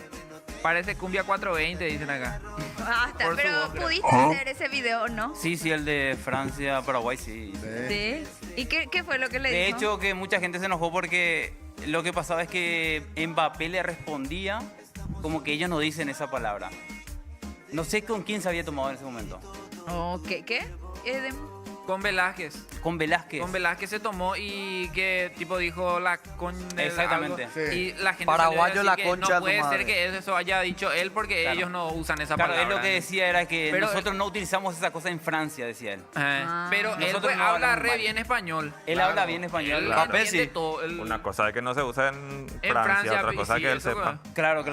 Parece Cumbia 420, dicen acá. basta. Por su Pero voz, creo. ¿pudiste hacer ese video o no? Sí, el de Francia, Paraguay, sí. Sí. ¿Y qué fue lo que le De dijo? hecho, que mucha gente se enojó porque lo que pasaba es que Mbappé le respondía como que ellos no dicen esa palabra. No sé con quién se había tomado en ese momento. Oh, ¿Qué? Con Velázquez. Con Velázquez. Con Velázquez se tomó y que tipo dijo la concha. Exactamente. Y la gente Paraguayo, salió a la decir que concha de no tu puede madre. ser que eso haya dicho él porque Claro. ellos no usan esa Claro, palabra. él lo que decía era que Pero- nosotros no utilizamos esa cosa en Francia, decía él. Pero él Nosotros pues, no habla hablamos re mal. bien español. Él habla bien español. Él Mbappé entiende sí. todo. Él- Una cosa es que no se usa en En Francia, Francia, otra cosa sí, que él eso, sepa. Claro.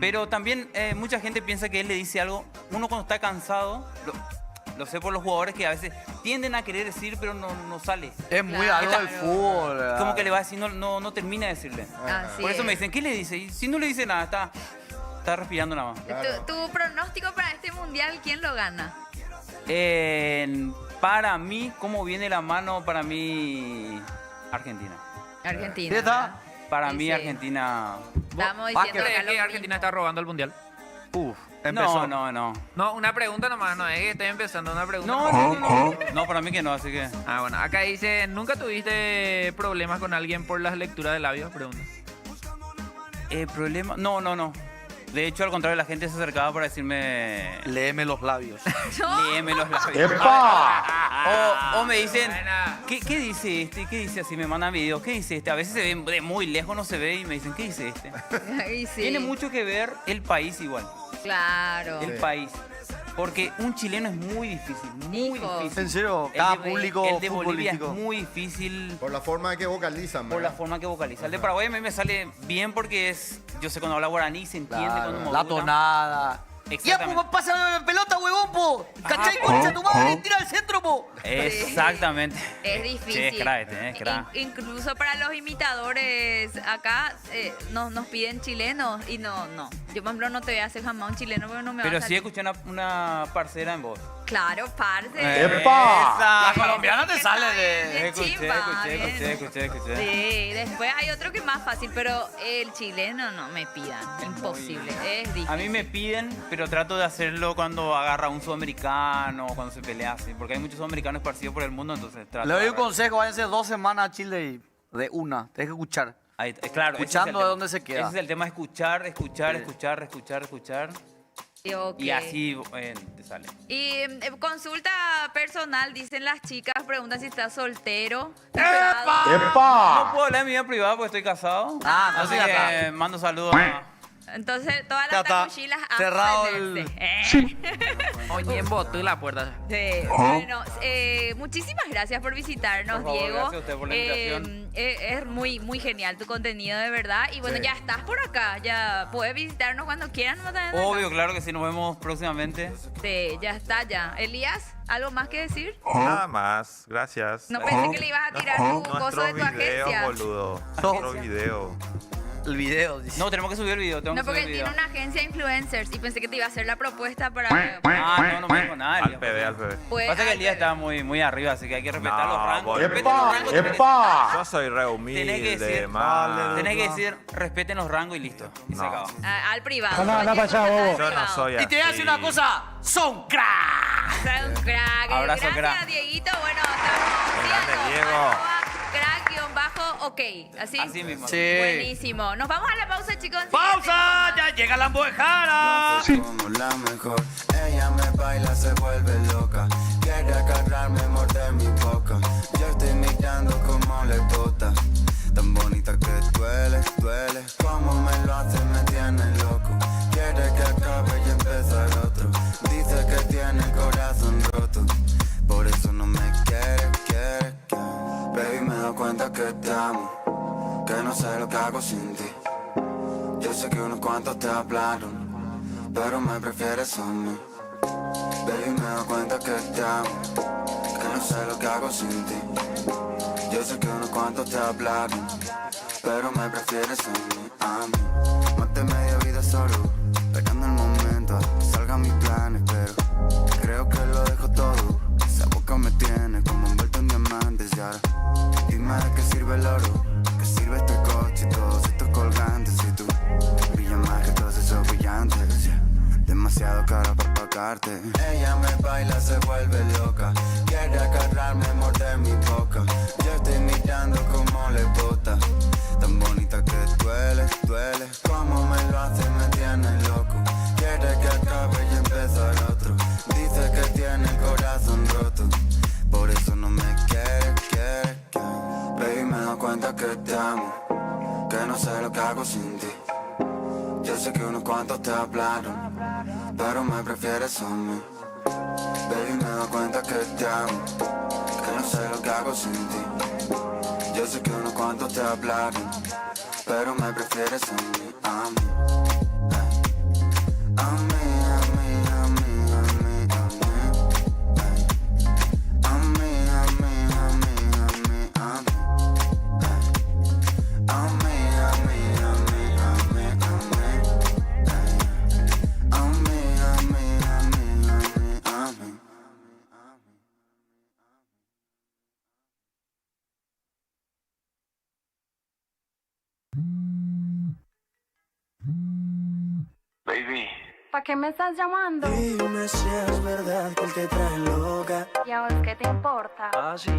Pero también mucha gente piensa que él le dice algo. Uno cuando está cansado, lo sé por los jugadores que a veces tienden a querer decir, pero no sale. Es muy algo del fútbol. Como que le va a decir, no termina de decirle. Así Por eso me es. dicen, ¿qué le dice? Y si no le dice nada, está respirando nada más. ¿Tu pronóstico para este mundial, quién lo gana? Para mí, ¿cómo viene la mano? Para mí, Argentina. Argentina. ¿Qué está? ¿verdad? Para Sí, mí, sí. Argentina... Estamos ¿Vos diciendo crees acá lo que Argentina está robando el mundial? Uf. No, no, no. No, una pregunta nomás, no es que estoy empezando, una pregunta. No, nomás. no, no. No, para mí que no, así que. Ah, bueno, acá dice, ¿nunca tuviste problemas con alguien por las lecturas de labios? Pregunta. ¿Problema? No, no, no. De hecho, al contrario, la gente se acercaba para decirme... Léeme los labios. Léeme los labios. ¡Epa! O me dicen, ¿qué dice este? ¿Qué dice así? Me mandan videos. ¿Qué dice este? A veces se ve de muy lejos, no se ve y me dicen, ¿qué dice este? Ay, sí. Tiene mucho que ver el país igual. Claro. El país. Porque un chileno es muy difícil, muy difícil. En serio, El cada de- público El de Bolivia es futbolístico. muy difícil. Por la forma que vocalizan, Por la ¿verdad? forma que vocaliza. El de Paraguay a mí me sale bien porque es... Yo sé cuando habla guaraní se entiende Claro, cuando la modula. tonada. Exactamente. pasa la pelota, huevón, po. ¿Cachai, concha tu madre? Tira al centro, po. Exactamente. Es difícil. Sí, es crack, es crack. Incluso para los imitadores acá nos piden chilenos y no. Yo, por ejemplo, no te voy a hacer jamás un chileno porque no me va Pero a sí salir. escuché una parcera en voz. Claro, parce. ¡Epa! Esa. La colombiana te sale de... Escuché. Sí, después hay otro que es más fácil, pero el chileno no me pidan. Imposible. Es difícil. A mí me piden, pero trato de hacerlo cuando agarra un sudamericano, cuando se pelea así. Porque hay muchos sudamericanos esparcidos por el mundo, entonces trato Le doy de un agarrar. consejo, váyanse 2 semanas a Chile y de una. Tienes que escuchar. Ahí, claro, ese es el Escuchando de tema. dónde se queda. Ese es el tema, escuchar. Ok. Y así te sale. Y consulta personal, dicen las chicas, preguntan si estás soltero. casado. No puedo hablar de mi vida privada porque estoy casado. entonces así ya que está. mando saludos a... Entonces, todas Ya las está. tacuchilas Cerrado abstenerse. Oye, embotó la puerta. Sí. Bueno, muchísimas gracias por visitarnos, Por favor, Diego. gracias a usted por la invitación. Es muy, muy genial tu contenido, de verdad. Y bueno, Sí. ya estás por acá. Ya puedes visitarnos cuando quieras. ¿No? También acá. Obvio, claro que sí, nos vemos próximamente. Sí, ya está, ya. Elías, ¿algo más que decir? Nada más, gracias. No pensé que le ibas a tirar tu coso de tu Nuestros videos, agencia. boludo. Nuestros videos. El video, dice. No, tenemos que subir el video. No, porque él tiene una agencia de influencers y pensé que te iba a hacer la propuesta para... No me dijo nada. Al PB. Pues, Pasa que el día está muy arriba, así que hay que respetar los rangos. vos- Respeten los rangos. Yo soy re humilde, Tenés que decir, man. tenés que decir, respeten los rangos y listo. Y se No. acabó. Al privado. Anda, anda Oye, para allá, al bobo. Yo no privado. soy así. Y te voy a decir una cosa, son crack. Son un crack. Abrazo, Gracias, crack. Dieguito. Bueno, estamos Grande, viendo. Diego. Crack-ok. ¿Así? Así mismo. Sí. Buenísimo. Nos vamos a la pausa, chicos. ¡Pausa! ¡Ya llega la embojara! Como la mejor, ella me baila, se vuelve loca. Quiere agarrarme, morder mi boca. Yo estoy mirando como le bota. Tan bonita que duele, duele. Como me lo hace, me tiene loco. Quiere que acabe y empezar otro. Dice que tiene el corazón roto. Por eso no me quiere. Baby, me doy cuenta que te amo. Que no sé lo que hago sin ti. Yo sé que unos cuantos te hablaron, pero me prefieres a mí. Baby, me doy cuenta que te amo. Que no sé lo que hago sin ti. Yo sé que unos cuantos te hablaron, pero me prefieres a mí. Maté media vida solo, esperando el momento a que salgan mis planes, pero creo que lo dejo todo. Esa boca me tiene como envuelto en diamantes y ahora dime de qué sirve el oro, qué sirve este coche y todos estos colgantes. Si tú brillas más que todos esos brillantes, yeah. Demasiado caro para pagarte. Ella me baila, se vuelve loca. Quiere agarrarme, morder mi boca. Yo estoy mirando como le bota. Tan bonita que duele, duele. Como me lo hace, me tiene loco. Quiere que acabe y empezar otro. Dice que tiene el corazón roto. Por eso no me quiere. Baby, me doy cuenta que te amo. Que no sé lo que hago sin ti. Yo sé que unos cuantos te hablaron, pero me prefieres a mí. Baby, me doy cuenta que te amo. Que no sé lo que hago sin ti. Yo sé que unos cuantos te hablaron, pero me prefieres a mí. A mí. A mí. Baby, ¿Para qué me estás llamando? Dime si es verdad que él te trae loca. ¿Y a vos qué te importa?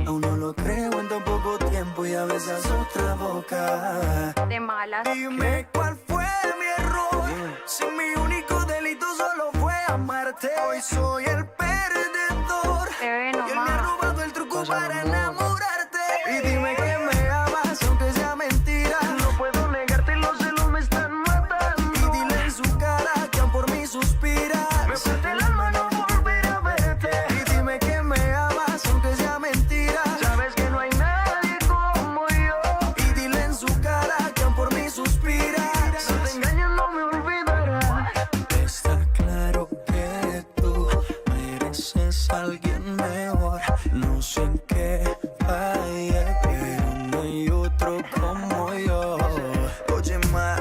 Aún no lo creo en tan poco tiempo y a besas otra boca. De malas. Dime cuál fue mi error. Si mi único delito solo fue amarte. Hoy soy el perdedor. Bebé, no Y él me ha más. robado el truco para enamorarte. Y dime que me amas aunque sea mentira. No puedo negarte, los celos me están matando. Y dile en su cara que aún por mí suspira. Me parte el alma no volver a verte. Y dime que me amas aunque sea mentira. Sabes que no hay nadie como yo. Y dile en su cara que aún por mí suspira. Si te engañas no me olvidarás. Está claro que tú mereces a alguien mejor. No sé en qué falla, pero no hay otro como yo. Oye, ma,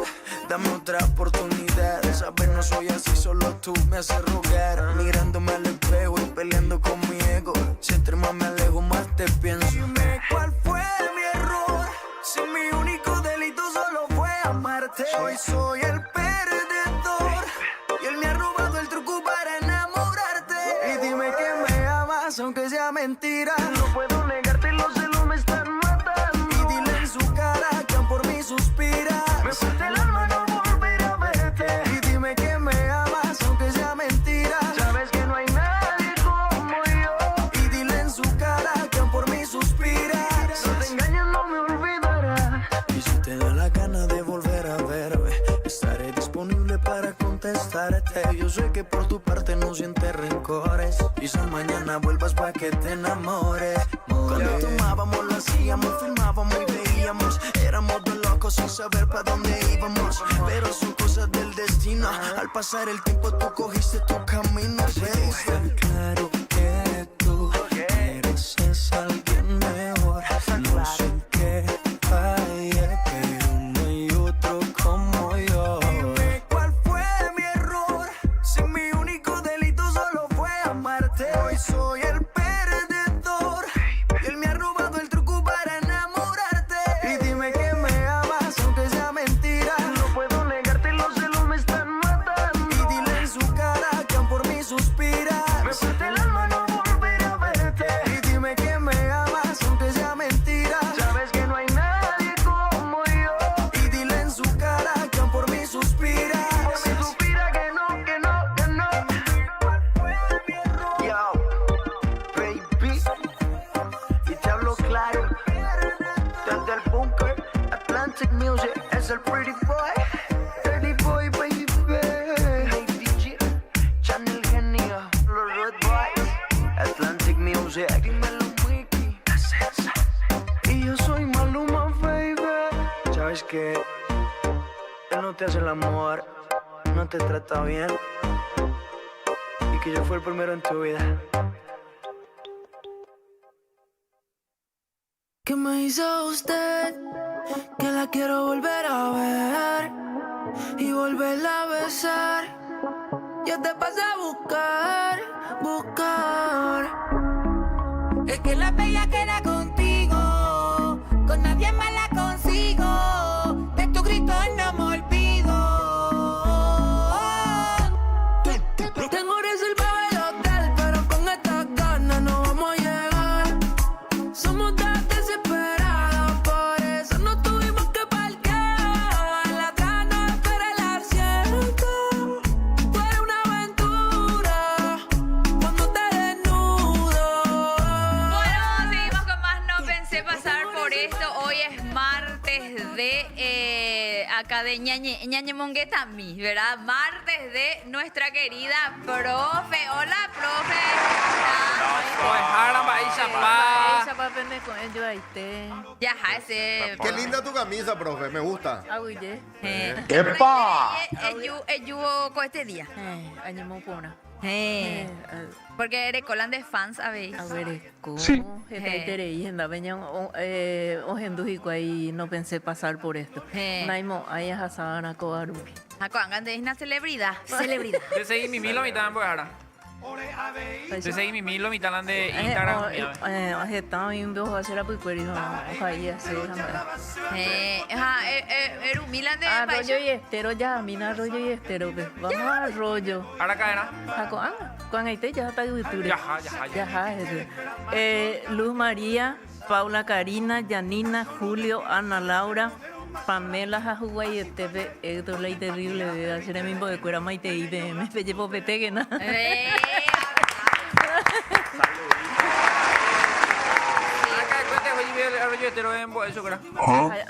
dame otra oportunidad. Sabes, no soy así, solo tú me haces rogar. Mirándome al espejo y peleando con mi ego. Si entre más me alejo, más te pienso. Dime cuál fue mi error. Si mi único delito solo fue amarte. Hoy soy el perdedor. Y él me ha robado el truco para enamorarte. Y dime que me amas, aunque sea mentira. No puedo negarte, los celos me están matando. Y dile en su cara que aún por mí suspira. Me parte el alma no volver a verte. Y dime que me amas, aunque sea mentira. Sabes que no hay nadie como yo. Y dile en su cara que aún por mí suspira. Si te engañas no me olvidarás. Y si te da la gana de volver a verme, estaré disponible para contestarte. Yo sé que por tu parte no sientes rencores. Quizá mañana vuelvas pa' que te enamores. Cuando tomábamos lo hacíamos, filmábamos y veíamos. Éramos dos locos sin saber pa' dónde íbamos. Pero son cosas del destino. Al pasar el tiempo tú cogiste tu camino. Está claro que tú mereces a alguien mejor. No sé en qué falla, pero no hay otro como yo. Dime cuál fue mi error. Si mi único delito solo fue amarte. Hoy soy el perdedor. Y él me ha robado el truco para enamorarte. Y dime que me amas, aunque sea mentira. No puedo negarte, los celos me están matando. Y dile en su cara que aún por mí suspira. Me parte el alma no volver a verte. Y dime que me amas, aunque sea mentira. Sabes que no hay nadie como yo. Y dile en su cara que aún por mí suspira. Me suspira que no, que no, que no. Yo, baby, y te hablo claro. Desde el bunker, Atlantic Music es el pretty boy. Pretty boy, baby. Lady G, Channel Genio, los Red Boys. Atlantic Music, dímelo, Mickey. Y yo soy Maluma, baby. ¿Sabes qué? Él no te hace el amor, no te trata bien. Y que yo fui el primero en tu vida. ¿Qué me hizo usted? Que la quiero volver a ver y volverla a besar. Yo te pasé a buscar, buscar. Es que la bella queda contigo, con nadie más la consigo. De tu grito no me olvido. Tengo reservado el hotel, pero con estas ganas no vamos a llegar. Somos tan desesperados, por eso no tuvimos que parquear. La gana espera el asiento. Fue una aventura cuando te desnudo. Bueno, seguimos con más. No pensé pasar por esto. Hoy es martes de acá de Ñañe Monguetami, ¿verdad? Martes de nuestra querida profe. Hola, profe. Ya, ese. Qué linda tu camisa, profe, me gusta. ¡Epa! Yo con este día. Porque eres colan de fans, a ver. Sí. No pensé pasar por esto. Naimo, ahí es Hasana Koaruki. Hagan de una celebridad. Te seguí mi milo y también por ahora. Entonces ahí mi lo mitalan de Instagram. Está bien, vos vas a hacer a Puicueri, ojalá así, Eru Milan de Arroyo y Estero, ya, mina Arroyo y Estero, pues. Vamos a Arroyo. Ahora caerá. Con ahí ya está YouTube. Ya. Luz María, Paula Karina, Yanina, Julio, Ana Laura, Pamela Jajuay, TV, Héctor Ley Terrible, de hacer el mismo de Cuera Maite y de me llevo peteguena.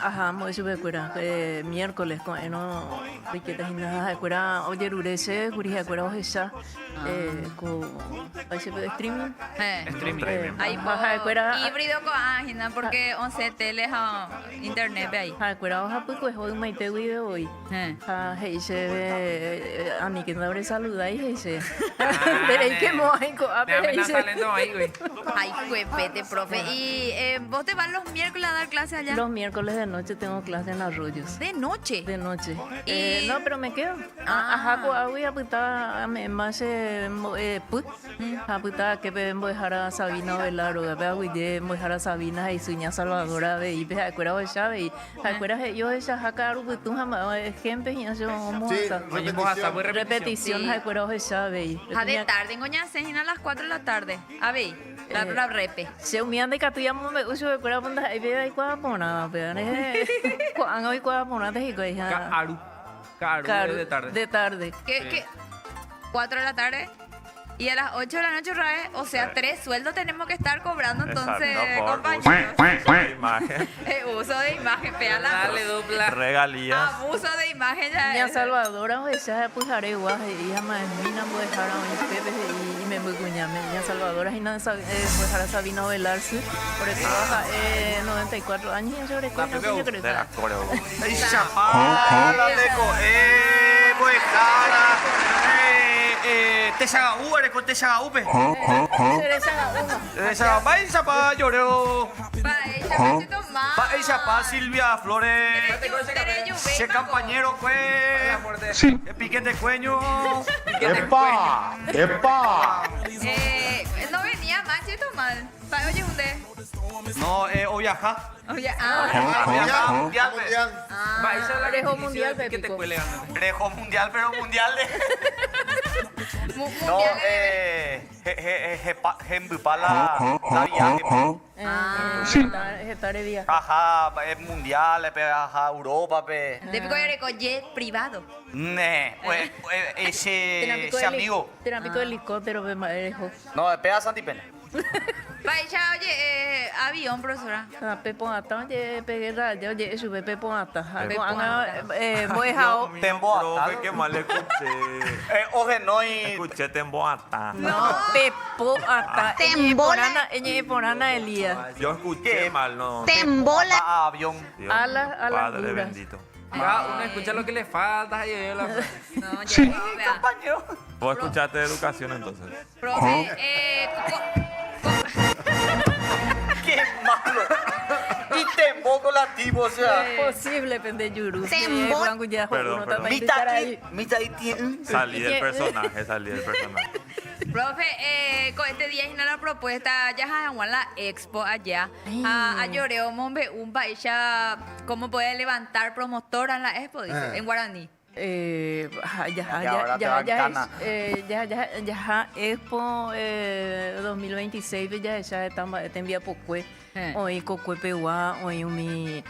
Ajá, muy super cuera. Miércoles con eno riquetas y nada de cuera. Oye, urese, curija cuera ojesa. Con streaming. Ahí baja de cuera. Híbrido con ágina porque 11 teles a internet ahí. Ha cuera hoja pues pues hoy maite video hoy. Ha heise a mí que no abre saludar y heise. Pero hay que mojar con Ay, cuepete, profe. ¿Y vos te vas los miércoles a dar clase allá? Los miércoles de noche tengo clase en Arroyos. ¿De noche? De noche. No, pero me quedo. Ajá, voy a putar más put. A putar que voy a dejar a Sabina Velar o voy a dejar a Sabina y suña Salvadora de y a cuera de llave y a cuera yo esa jacar tu jamás ejemplo y eso vamos a repetición a cuera de llave. A de tarde, en Goñacena a las 4 de la tarde. A ver, la repe. Se humían de catuyamos me uso de cuera punta y ve ahí cuadapona, pero cuando hoy cuadapona te digo hija. Caru de tarde. De tarde. ¿Qué? 4 de la tarde. Y a las 8 de la noche otra vez, o sea, 3 sueldos tenemos que estar cobrando, entonces, compañeros. Uso de imagen. Uso de imagen, pega la Dale, dupla. Regalías. Abuso de imagen ya. Mi Salvadora, o sea, pues haré guaje, y jamás mina voy a dejar a un pepe y me voy a cuñarme. Mi Salvadora, y no voy a dejar a Sabina Velarse, por eso baja 94 años y sobre cuña, yo creo. De la coreo. ¡Ay, chapala, leco! Pues cara. Tesagaú, con Tesagaú, pe. Va y chapa, lloreo. Va y chapa, Silvia Flores. Che compañero, pues. Sí. Piquete cueño. ¡Epa! ¡Epa! No venía más, cheto mal. Oye, ¿dónde? No, o viaja. Oye, Mundial, Va, esa es la Rejo mundial, que te cuele. Rejo mundial, pero mundial de. No, Jembupala, la viaje. Sí. Estar de viaje. Ajá, es mundial, ajá, Europa, pe. De pico de jet privado. Pues, ese amigo. Tráfico de helicóptero, Rejo. No, de pega Santipena. Vaya, oye, avión, profesora. Pepo Ata, oye, pegué raya, oye, sube Pepo Ata. Profe, qué mal escuché. Oje, no y... Escuché Temboata. No, Pepo Ata. Ella porana Elías. Yo escuché mal, no. Tembola. Avión. Dios A mío, las Padre duras. bendito. Uno escucha lo que le falta y yo la... No, ya, Sí. compañero. Vos escuchaste educación entonces. Profe, ¡Qué malo! Y temboco lativo, o sea. Posible, pende yuru. Perdón. Salí del personaje. Profe, con este día es la propuesta, ya en la expo allá. A Lloreo, Mombe, un país ya, ¿cómo puede levantar promotora en la expo? Dice, en guaraní. Ya Expo 2026 ya estamos te envía pocue hoy cocue peua hoy mi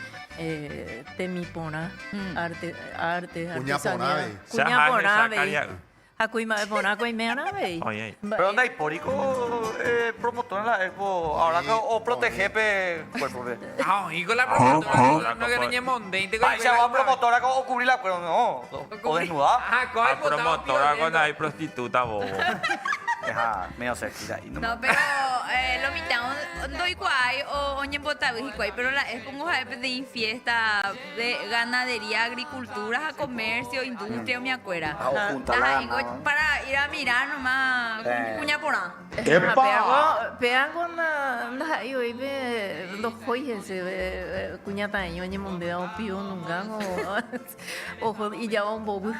temipona arte artesanía cuña Acuima pona cuimena ve. Pero dónde hay porico promotor en la expo, ahora que o proteger cuerpo. Y con la promotora no que niñe monde. Vaya va promotora o cubrir la cuerpo, no. O desnudar. La promotora con ahí prostituta, bobo. Deja, medio sexy ahí. No, pero lo mitad doy cuay o oñen botabuji cuay, pero la es como de fiesta de ganadería, agricultura, comercio, industria, me acuerda. Para ir a mirar nomás cuña porá. Pegan con la yo iba los joyas cuña taño oñen monde o pio nunca o y ya un bobo.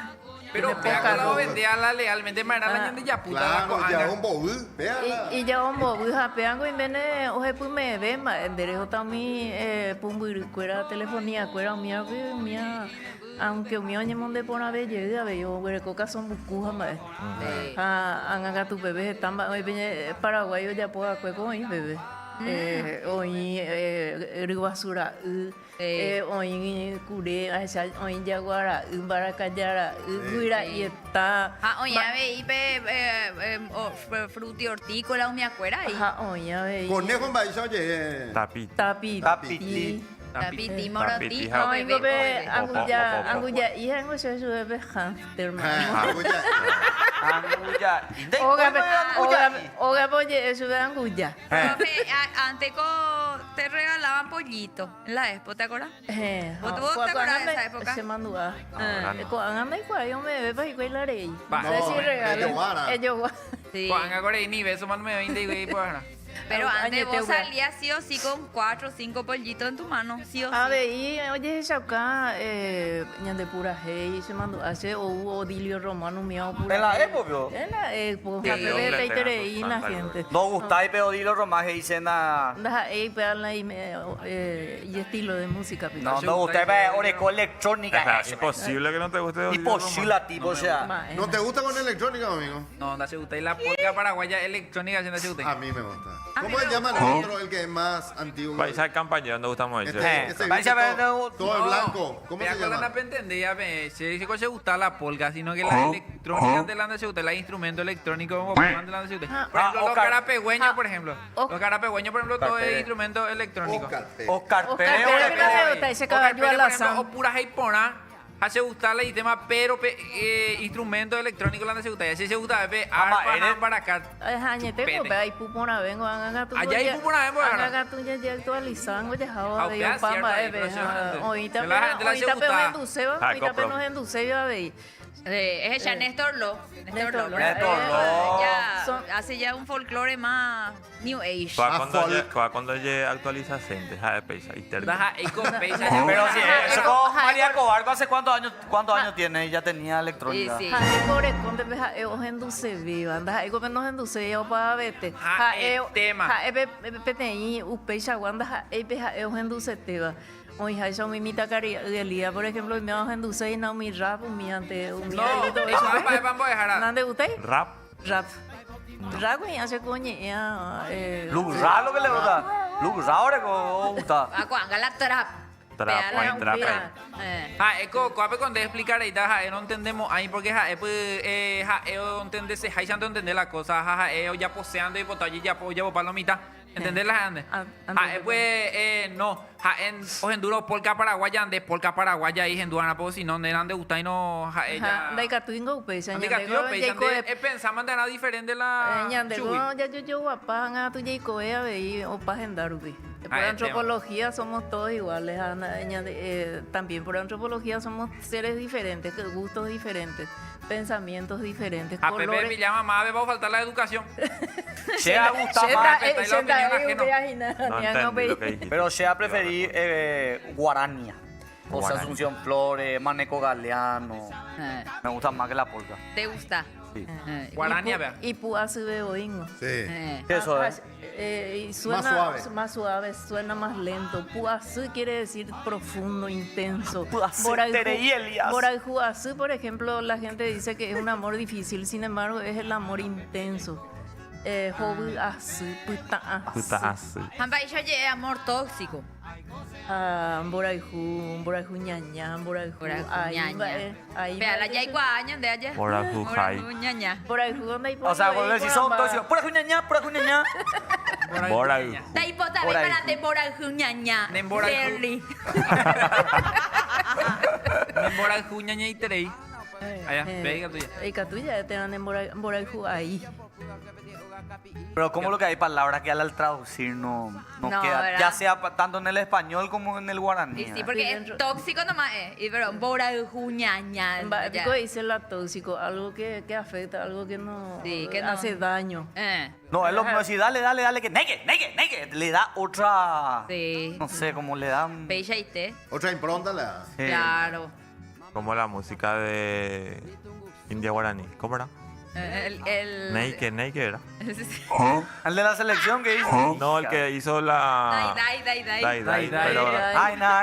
Pero tiene pega poca la luz. vendeala legalmente, mara la gente ya puta la Claro, ya coanga. un bobu. Véala. Y ya un bobu japeango y mene oje pues me ve ma enderejo también pumburi cuera telefonía cuera mía aunque mío ñemon de pona be llega be yo güere coca son bucuja ma anga tu bebé tamba paraguayo ya poa cueco y bebé hoy basura hoy cure hoy jaguara baracayara guira y está Oye, ve, fruti hortícola, me acuerdo ahí. oye ve Conejo en Baixo, oye. Tapiti. Tapiti, moroti. Ay, gobe, Opo. anguya, y angu se sube be hamster man. Anguya. Oga, oye, eso de anguya. Antes te regalaban pollito en la expo, ¿te acuerdas? ¿Vos te acuerdas de esa época? Se mandó a. Ah. Anda y cuál, yo me ve para ir la ley. Va. No sé si No, regalo. ellos Sí. Coanga gore ni beso man me 20 y güey pues. Pero antes Año te vos voy. salías sí o sí con 4 o 5 pollitos en tu mano, sí o sí. A ver, y oye, esa acá, ñande pura hey, se mandó hace o Dilio Romano mío pura. En la época, vio. En la época, Sí, bebé, doble peitere tengan y tus la pantalones. gente. No gustáis, pero dilo romaje y cena. Deja pegarla y estilo de música. pico. No, no gustáis, pero oreco electrónica. Es imposible que no te guste. Imposible, tipo, o sea. ¿No te gusta con electrónica, amigo? No, no se gusta. Y la polka paraguaya electrónica, ¿sí no se gusta? A mí me gusta. ¿Cómo se llama el otro, el que es más antiguo? Vais al campañón, no gusta mucho. Vais a ver todo el blanco. ¿Cómo se llama? No entendía, se dice que se gusta la polka, sino que la electrónica de la se gusta, el instrumento electrónico como de la se gusta. Por ejemplo, los carapegüeños, por ejemplo. Los carapegüeños, por ejemplo, todo es instrumento electrónico. Oscar Pérez, me gusta ese caballo alazán. O pura jaipona. Hace gustar el tema, pero instrumento electrónico la se gusta. Así se gusta, arpa, baracat. Añete, pues, ahí pupona vengo, haga tu. Allá hay pupona vengo, haga tu ya actualizando, ya java, Aunque de es pamba, cierto, impresionante. ahorita La gente la ahorita se gusta. pero endulceba, ahorita compro. pero endulceba, ve. Es ya Néstor Lo. Néstor Lo. Hace ya un folclore más New Age. Cuando llegue actualización, deja de pensar. Deja y con peisa. Pero sí, eso como María Cobarco, ¿hace cuántos años tiene? Ya tenía electrónica. Sí. Jale core conde beja os endulce viva, anda ahí come nos endulce yo para vete. tema. PTI upecha guanda beja os endulce teva. Hoy hay son mi mita cari de día, por ejemplo, me vas a endulce y no mi rap mi ante un No, eso vamos a dejar. ¿Dónde usted? Rap. Rap güey hace coño ya Lugrar lo que le gusta. Lugrar ahora que gusta. Haga la trap. Eco, cuando explicar ahí, no entendemos ahí porque entender se santo entender la cosa, ya poseando y botar ya palomita, entender la ande. Pues no, os enduro polka paraguaya ande polka paraguaya y enduana pues si no de gusta y no ella. Dai catuingo pues Ande pensamos de nada diferente la ñandego ya yo guapa anga tu jeico vea ve o pa gendarubi. Por antropología somos todos iguales, también por antropología somos seres diferentes, gustos diferentes, pensamientos diferentes, a Pepe colores. me llama más, va a faltar la educación. Se ha gustado más. Pero se ha preferido Guarania. O sea, Asunción Flores, Maneco Galeano. Me gusta más que la polka. ¿Te gusta? Sí. Guarania, vea. Y puasu de oingo. Sí. Eso es. Y suena más suave, suena más lento. Puasu quiere decir profundo, intenso. Boraijuasu, por ejemplo, la gente dice que es un amor difícil, sin embargo, es el amor intenso. Jobu asu, puta asu. Hamba yo llegué amor tóxico. Boraijú ñaña, boraijú ñaña. Vea, la ya hay 4 años de allá. Boraijú jai. ñaña. Boraijú donde hay O sea, cuando decís son tóxicos, pura juñaña. Boraijú. Ta hipota de para te boraijú ñaña. Berry. Boraijú ñaña y terei. Allá, venga tuya. Eka tuya te dan en boraijú ahí. Pero como lo que hay palabras que al traducir no queda, ¿verdad? ya sea tanto en el español como en el guaraní. Y sí, porque es tóxico nomás pero boraijú ñaña. Pico dice la tóxico, algo que afecta, algo que no, que no hace daño. No, es lo mismo decir, dale, que negue. Le da otra, Sí. no sé, como le dan... Bella y té. Otra impronta le da. Claro. Como la música de India guaraní. ¿Cómo era? Neike era. ¿El de la selección que hizo? No, el que hizo la... Dai. Pero...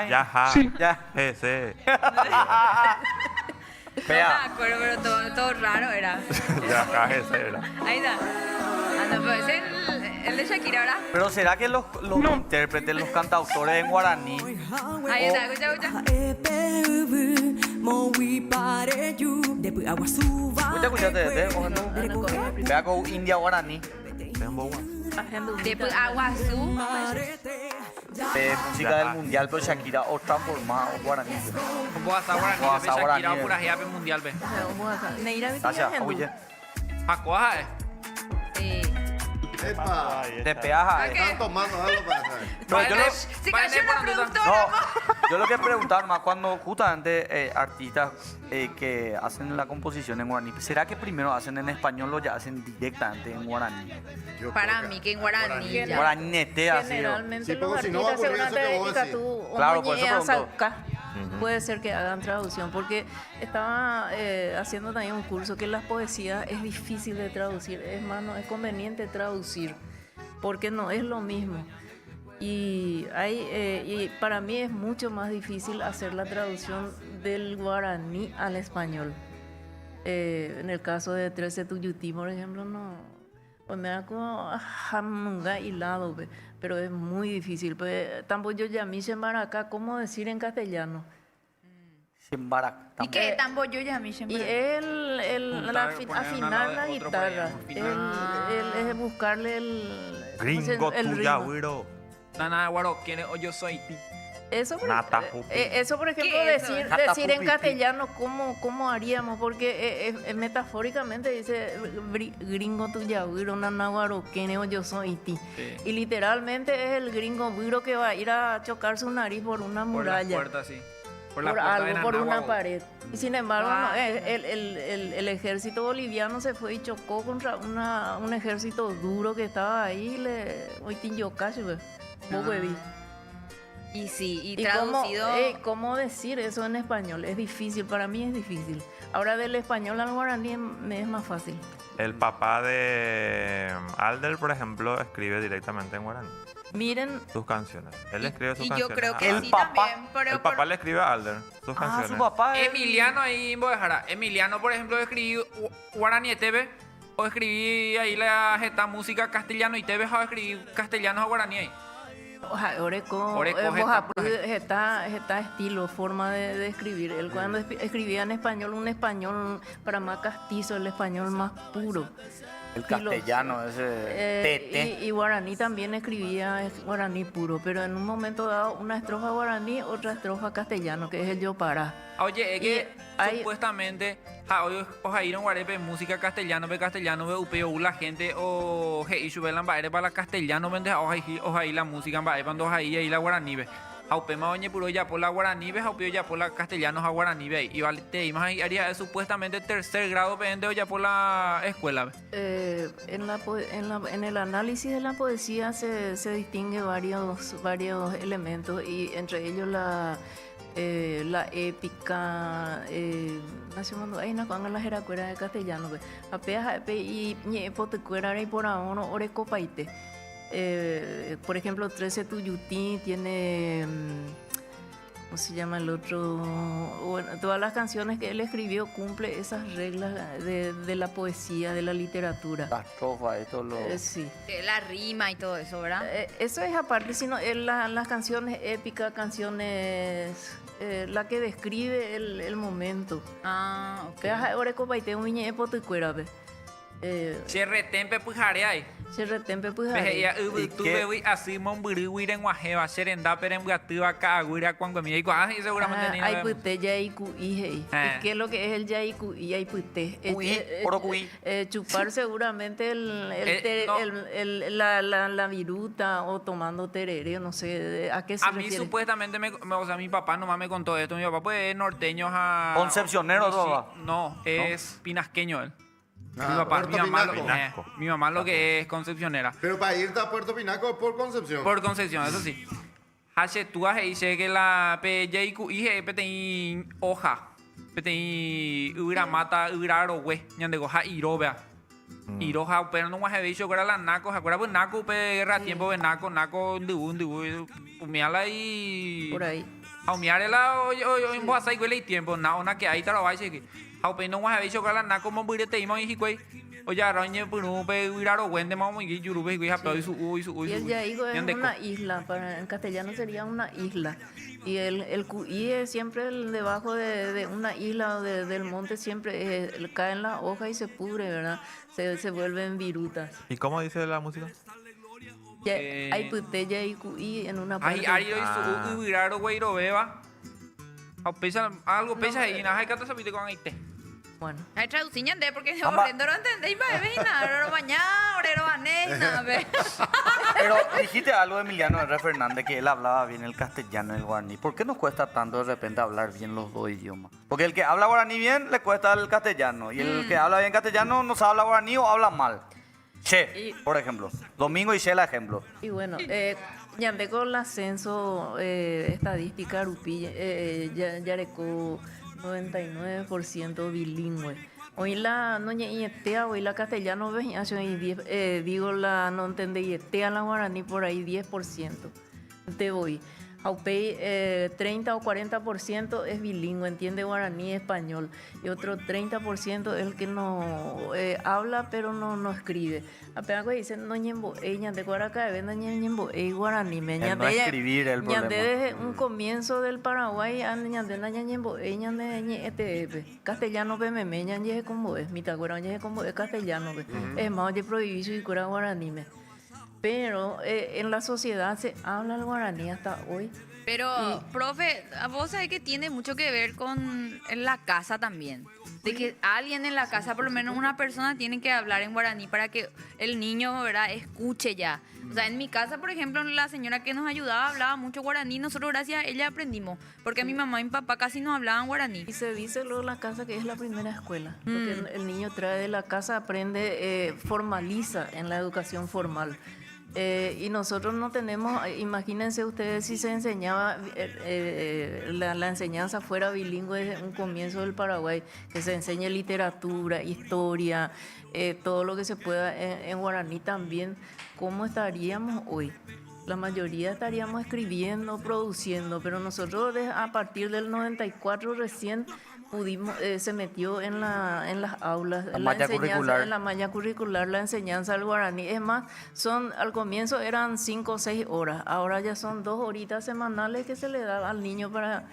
Yaja. Sí. Ya. Ese. No me acuerdo, pero todo raro era. Yaja, ese era. Ahí está. No, pero ese es el de Shakira, ¿verdad? Pero ¿será que los intérpretes, los cantautores en guaraní? Ahí está, escucha. Escuchaste, vea con India guaraní. Después Aguazú. Música del mundial, pero Shakira o transformada o guaraní. Vos a guaraní, Shakira o pura jiape mundial, ve. Gracias, oye. Pacoaja, Epa. Te peaja, Están tomando algo para saber. No, yo lo- Se cayó una productora. No, yo lo que preguntar más cuando justamente artistas que hacen la composición en guaraní, ¿será que primero hacen en español o ya hacen directamente en guaraní? Para mí, que en guaraní. ya. Guaraní netea, así. Generalmente Sí, los porque si no va a artistas ocurrir eso que vos seguramente decís. tú Claro, por eso pregunto. puede ser que hagan traducción, porque estaba haciendo también un curso que las poesías es difícil de traducir, es más, no es conveniente traducir, porque no es lo mismo. Y para mí es mucho más difícil hacer la traducción del guaraní al español. En el caso de 13 Tuyutí, por ejemplo, no. Pues me da como jamunga hilado, pero es muy difícil. Pues, tampoco yo ya me acá, ¿cómo decir en castellano? Shembarac. ¿Y qué? Tambo yo ya me Y afinar la guitarra, es buscarle el... Gringo el tuya, ritmo. güiro. Nana, guaro, ¿quién es? O yo soy ti. Eso por, Nata jupi. eso, por ejemplo, ¿Qué es eso? decir en castellano, ¿cómo haríamos? Porque metafóricamente dice gringo tuya, güiro, nanaguaro, ¿quién es? Yo soy ti. Sí. Y literalmente es el gringo güiro que va a ir a chocar su nariz por una Por muralla. la puerta, sí. Por la puerta de algo, por Nanagua, una vos. pared. Y sin embargo, Wow. no, el ejército boliviano se fue y chocó contra un ejército duro que estaba ahí. Hoy tinyo cacho, Y sí, y ¿Y traducido. cómo decir eso en español? Es difícil, para mí es difícil. Ahora del español al guaraní me es más fácil. El papá de Alder, por ejemplo, escribe directamente en guaraní Miren, sus canciones. Él escribe sus y canciones. yo creo que El sí papá- también. Pero El papá le escribe a Alder sus Ah, canciones. su papá es... Emiliano ahí en Bojara. Emiliano, por ejemplo, escribí guaraní TV. O escribí ahí la jeta música castellano y TV, o escribí castellano a guaraní ahí. Oreco está estilo, forma de escribir. Él cuando escribía en español, un español para más castizo, el español más puro. El Y los- castellano, ese tete. Y guaraní también escribía guaraní puro, pero en un momento dado una estrofa guaraní, otra estrofa castellano, que es el yo para. Oye, es que hay- supuestamente, hoy os ir en Guarepe, música castellano, ve upeo la gente, o hey, chubelan baile para la castellano, vende os ahí la música, baile cuando ahí la guaraní, ve. Aupema oñe puro ya por la guaraní, ve, aupeo ya por la castellano a guaraní, ve. Y vale, te imaginas, haría supuestamente tercer grado, vende o ya por la escuela, ve. En el análisis de la poesía se distingue varios elementos, y entre ellos la épica, hay una cuando la jeracuera de castellano, apeas y ñepotecuera y por ahora orecopaite. Por ejemplo, 13 Tuyutí tiene, ¿cómo se llama el otro? Bueno, todas las canciones que él escribió cumple esas reglas de la poesía, de la literatura. La estrofa, esto lo... Sí. La rima y todo eso, ¿verdad? Eso es aparte, sino las canciones épicas, canciones, la que describe el momento. Ah, ok. Orecopaite, un viñe epotecuera, Cherretempe pujare ahí. Cherretempe Veje, pujare. ya tuve así monburiwira en Guajeva, Serenda, Perembuativa, Caguira, Cuanguemilla y Guaji, seguramente ni Hay puté yaicuí. ¿Y qué es lo que es el yaicuí? Hay puté. Chupar seguramente la viruta o tomando tereré, no sé a qué se A mí refiere. supuestamente, o sea, mi papá nomás me contó esto. Mi papá pues es norteño a... ¿Concepcionero, todo? No, es pinasqueño él. Ah, mi papá, Puerto Pinaco. mi mamá lo que es concepcionera. Pero para irte a Puerto Pinaco por Concepción. Por Concepción, eso sí. Hace tú has dicho que la PYQ y hoja. Petei ura mata ura rowe ñandego ha iro vea. Iro ha pero no más dicho que era la naco, acuerda pues naco pe guerra tiempo de naco ndu umiala y Por ahí. a umiarela o en boa sai cuele tiempo na ona que ahí ta vai que ha pe no más dicho que era la naco mo burete y mo y cuei o ya roñe puru pe ura rowe de mo y yurube y ha pe su Y el yaigo es una isla, en castellano sería una isla. Y el cuí es siempre debajo de una isla o del monte, siempre caen las hojas y se pudre, ¿verdad? Se vuelven virutas. ¿Y cómo dice la música? Hay putella y cuí en una parte. Ay, ari su uraro güeiro beba. Algo pesa y nada, hay que te con ahí te. Bueno. Hay traducción de porque no entendéis, nada, mañana, orero bané, nada, Pero dijiste algo, Emiliano R. Fernández, que él hablaba bien el castellano y el guaraní. ¿Por qué nos cuesta tanto de repente hablar bien los dos idiomas? Porque el que habla guaraní bien le cuesta el castellano. Y el que habla bien castellano no sabe hablar guaraní o habla mal. Che, por ejemplo. Domingo y Che, la ejemplo. Y bueno, ñande con el ascenso estadística Arupi, Yareco 99% bilingüe. Hoy la no yetea, hoy la castellano digo la no entendé yetea la guaraní por ahí 10%. Te voy. Aupei 30 o 40% es bilingüe, entiende guaraní y español. Y otro 30% es el que no habla pero no escribe. Apenas dicen no ñembo, ella de guaraca de ñembo, guaraní me no escribir el problema. Desde un comienzo del Paraguay ñande na ñembo, ella de castellano pe me ñande como es, mitad guaraní como es castellano. Es más de prohibido y cura guaraní me. Pero en la sociedad se habla el guaraní hasta hoy. Pero, profe, vos sabés que tiene mucho que ver con en la casa también. De que alguien en la casa, por lo menos una persona, tiene que hablar en guaraní para que el niño, ¿verdad?, escuche ya. O sea, en mi casa, por ejemplo, la señora que nos ayudaba hablaba mucho guaraní. Nosotros, gracias a ella, aprendimos. Porque mi mamá y mi papá casi no hablaban guaraní. Y se dice luego en la casa que es la primera escuela. Porque el niño trae de la casa, aprende, formaliza en la educación formal. Y nosotros no tenemos, imagínense ustedes si se enseñaba, la enseñanza fuera bilingüe desde un comienzo del Paraguay, que se enseñe literatura, historia, todo lo que se pueda en guaraní también, ¿cómo estaríamos hoy? La mayoría estaríamos escribiendo, produciendo, pero nosotros a partir del 94 recién pudimos, se metió en las aulas, en la malla curricular, la enseñanza del guaraní. Es más, al comienzo eran 5 o 6 horas, ahora ya son 2 horitas semanales que se le da al niño para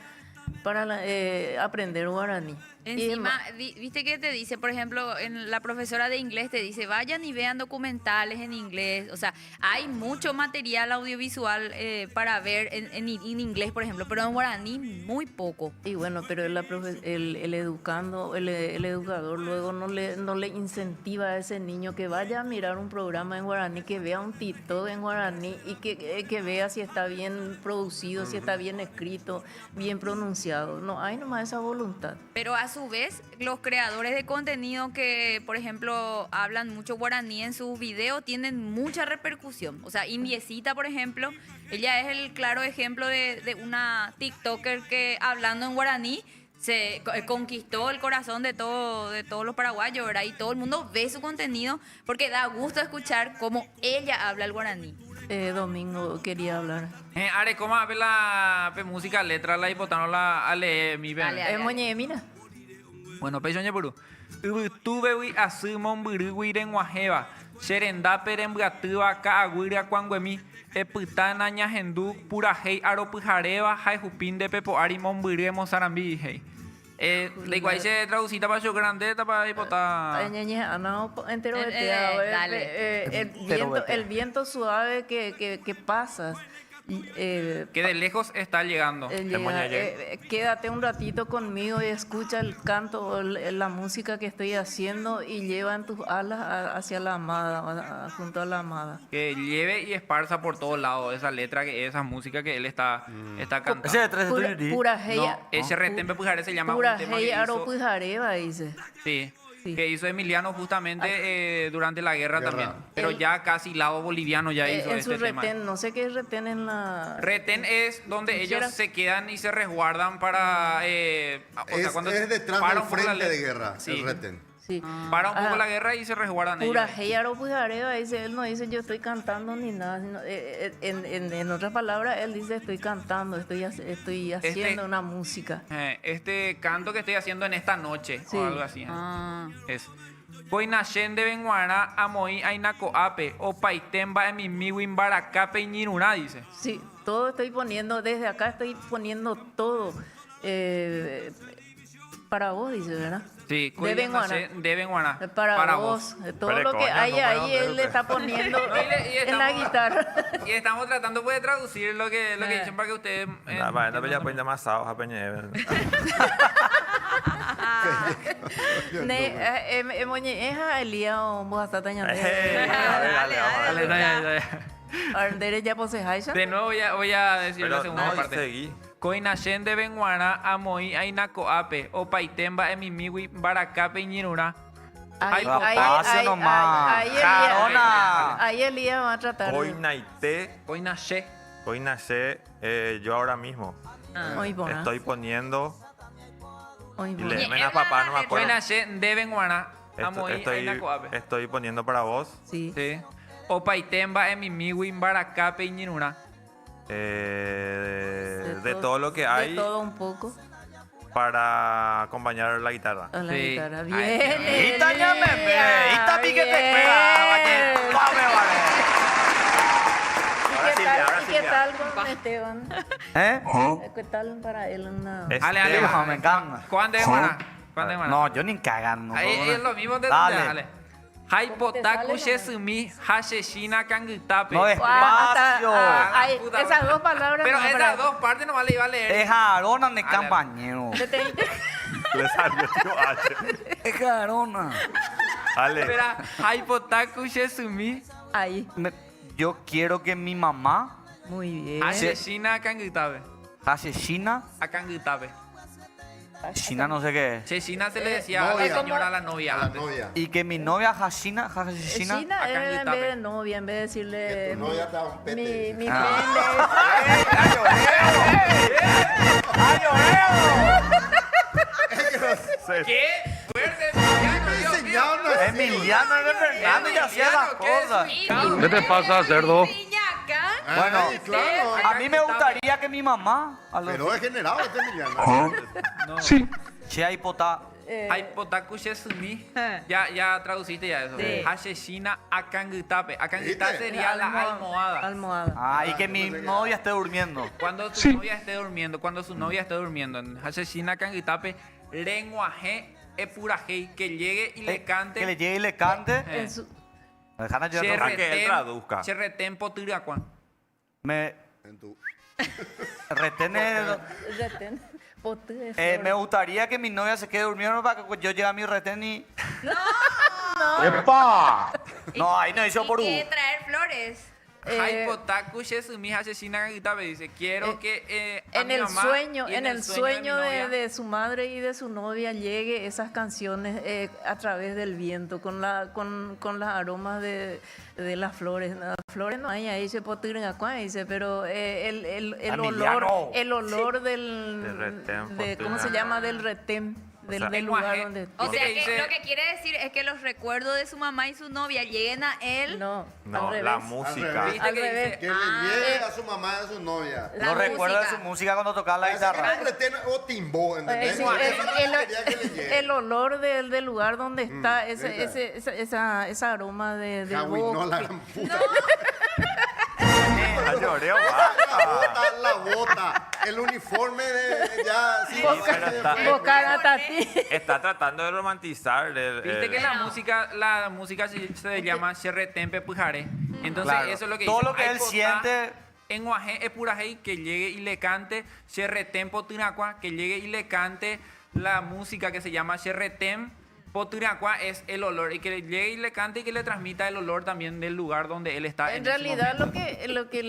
aprender guaraní. Encima, viste que te dice, por ejemplo, la profesora de inglés te dice, vayan y vean documentales en inglés. O sea, hay mucho material audiovisual para ver en inglés, por ejemplo, pero en guaraní muy poco. Y bueno, pero el educador luego no le incentiva a ese niño que vaya a mirar un programa en guaraní, que vea un TikTok en guaraní y que vea si está bien producido, si está bien escrito, bien pronunciado. No hay nomás esa voluntad. Pero a su vez, los creadores de contenido que, por ejemplo, hablan mucho guaraní en sus videos tienen mucha repercusión. O sea, Indiecita, por ejemplo, ella es el claro ejemplo de una TikToker que hablando en guaraní se conquistó el corazón de todos los paraguayos, ¿verdad? Y todo el mundo ve su contenido porque da gusto escuchar cómo ella habla el guaraní. Domingo quería hablar. Are, ¿cómo habla la música, letra, la hipotano, la ale, mi ven? Moñe, mira. Bueno, pechoñe puru. Tuve wi asumon buru en Guajeva. Serenda perembratua ka aguira cuanguemi. Eputana ñahendu pura hei aropujareva hai jupin de pepo arimon buremos sarambi hei. Le igual se traducita para su grande para hipotar. Entero el viento suave que pasas. Que de lejos está llegando. Quédate un ratito conmigo y escucha el canto, la música que estoy haciendo y lleva en tus alas hacia la amada, junto a la amada. Que lleve y esparza por todos lados esa letra, esa música que él está cantando. Pura no, ese retempe pujare se llama pura hey aro pujareva dice. Sí. que hizo Emiliano justamente durante la guerra también. Pero ya casi lado boliviano ya hizo en este su tema. retén, no sé qué es retén en la... Retén es donde ellos se quedan y se resguardan para... o sea, cuando Es detrás para del un poco la frente de le- guerra, Sí. el retén. Sí. Para un poco Ajá. la guerra y se resguardan Pura ellos. Heyaro Pujareo, dice, él no dice yo estoy cantando ni nada, sino, en otras palabras, él dice estoy cantando, estoy haciendo una música. Este canto que estoy haciendo en esta noche Sí. o algo así. Ah. Es Poinashen de Benguara, Amoy Ainako Ape, o Paitemba en mi miwin baracape y Niruna, dice. Sí, todo estoy poniendo, desde acá estoy poniendo todo para vos, dice, ¿verdad? Sí, De Benguara. de Benguara. Para vos, todo lo que hay ahí, él le está poniendo en la guitarra. Y estamos tratando pues, de traducir lo que dicen para que ustedes... No, pero ya pueden llamar sábados a Peña. Moñeja Elia o vos hasta tañando. Dale, ya posejáis. De nuevo voy a decir Pero la segunda no, parte. seguí. Coinashen de Benguara, Amoy Ainako Ape, o Paitemba en mi miwi baracape y Niruna. Ahí Elías va a tratar. Coinaité. Coinaché. Coinaché, yo ahora mismo Muy buena. estoy poniendo. Muy Y buena. le a papá, no me acuerdo. Coinashen de Benguara, Amoy Ainako Ape. Estoy poniendo para vos. Sí. O Paitemba en mi miwi baracape y Niruna. De todo lo que hay De todo un poco. para acompañar la guitarra. A la Sí. guitarra. Bien. Ay, Ita ya me ve, Elías, Ita pique te bien. pega, vaya, vale, vale. ¿Y qué tal con Esteban? ¿Qué tal para él? Ale, No, me encanta. ¿Cuándo es Benguara? ¿Cuándo es Benguara? No, yo ni cagando. Ahí es lo mismo de Dale. Ale. Haipotaku Shesumi Hasheshina Kangutape. No, despacio. Esas dos palabras. Pero no, esas dos partes nomás le iba a leer. Es Arona de compañero. Le salió tío H. Es Arona. Ale. Espera, Haipotaku Shesumi Ahí. Yo quiero que mi mamá, Muy bien. Hasheshina Kangutape. Hasheshina, Akangutape. Shina no sé qué es, Sheshina se le decía a novia. la señora, a la novia. A la antes. novia. y que mi novia Hashina, Hashina, China acá en es en Guitape. vez de novia, en vez de decirle. Tu novia te da un pete. Mi ¿Qué? Fuerte, Emiliano, Dios mío. Emiliano de Fernández ya hacía las cosas. ¿Qué te pasa, cerdo? Bueno, Ay, claro. a mí me gustaría que mi mamá, a los Pero es generado este Emiliano. Sí. Che Aipota, Haipotaku Shesumi. Ya traduciste ya eso. Sí. Hasheshina Akangutape. Akangutape ¿Viste? sería la almohada. Almohada. y que mi novia esté durmiendo. Cuando su novia esté durmiendo, cuando su novia esté durmiendo. En Hasheshina Kangutape, lenguaje epurajei, que llegue y le cante. Que le llegue y le cante. En su- Déjame yo Cherre- A que él traduzca. Cherretem potiracuan. me En tu... retene. Retén. Pote de Me flores. gustaría que mi novia se quede durmiendo para que yo llegue a mi retén y. ¡Epa! No, ahí no hizo por ¿Y qué traer flores? Haipotaku Shesumi Hasheshina Kangutape dice, quiero que a En mi el mamá sueño, y en el sueño mi novia, de su madre y de su novia llegue esas canciones a través del viento, con las aromas de las flores. Las flores no hay ahí, se dice, pero el olor Del retén, de, ¿cómo se llama? Del retén, del sea, lugar donde... O sea que dice- lo que quiere decir es que los recuerdos de su mamá y su novia lleguen a él. No, No, al la revés. música. ¿Viste Al que revés. dice? Que le llegue a su mamá y a su novia. La No recuerda de su música. música cuando tocaba la Parece que guitarra. era un retén o timbó, ¿entendés? Sí, Eso es lo que quería que le llegue. el olor del lugar donde está, ¿viste? esa aroma de Javi, no la bosque. gran puta. Ya lloré, La basta. bota, la bota, el uniforme de ya. Sí, pero está- Boca a Tati. Está tratando de romantizar. Viste que la música se llama Cherretempe Pujare. Entonces Claro. eso es lo que Todo dice. lo que él Aipotá, siente. En Guajé Epurajei, que llegue y le cante Cherretempo Tinacua, que llegue y le cante la música que se llama Cherretem Poturacua es el olor y que le llegue y le cante y que le transmita el olor también del lugar donde él está. En ese realidad momento. lo que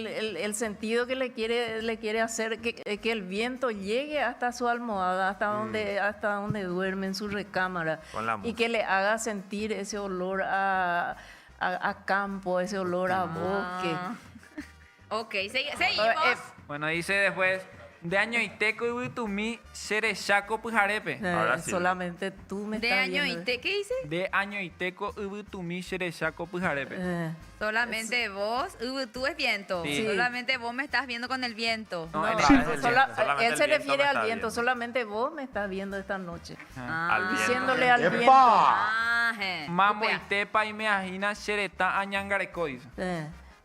el sentido que le quiere hacer que el viento llegue hasta su almohada, hasta donde duerme en su recámara Con la y que le haga sentir ese olor a campo, ese olor a bosque. Ok, seguimos. Bueno, dice después, de año iteco y Uitumí, Xerechaco Pujarepe. Solamente tú me ¿De estás año viendo. y te qué dice? De año iteco y Uitumí, Xerechaco Pujarepe. Solamente vos, tú es viento. Sí. Solamente vos me estás viendo con el viento. No, él Él se refiere al viento, solamente vos me estás viendo esta noche. Diciéndole al viento. Mamo itepa y me ajina Xereta Añangareco, dice.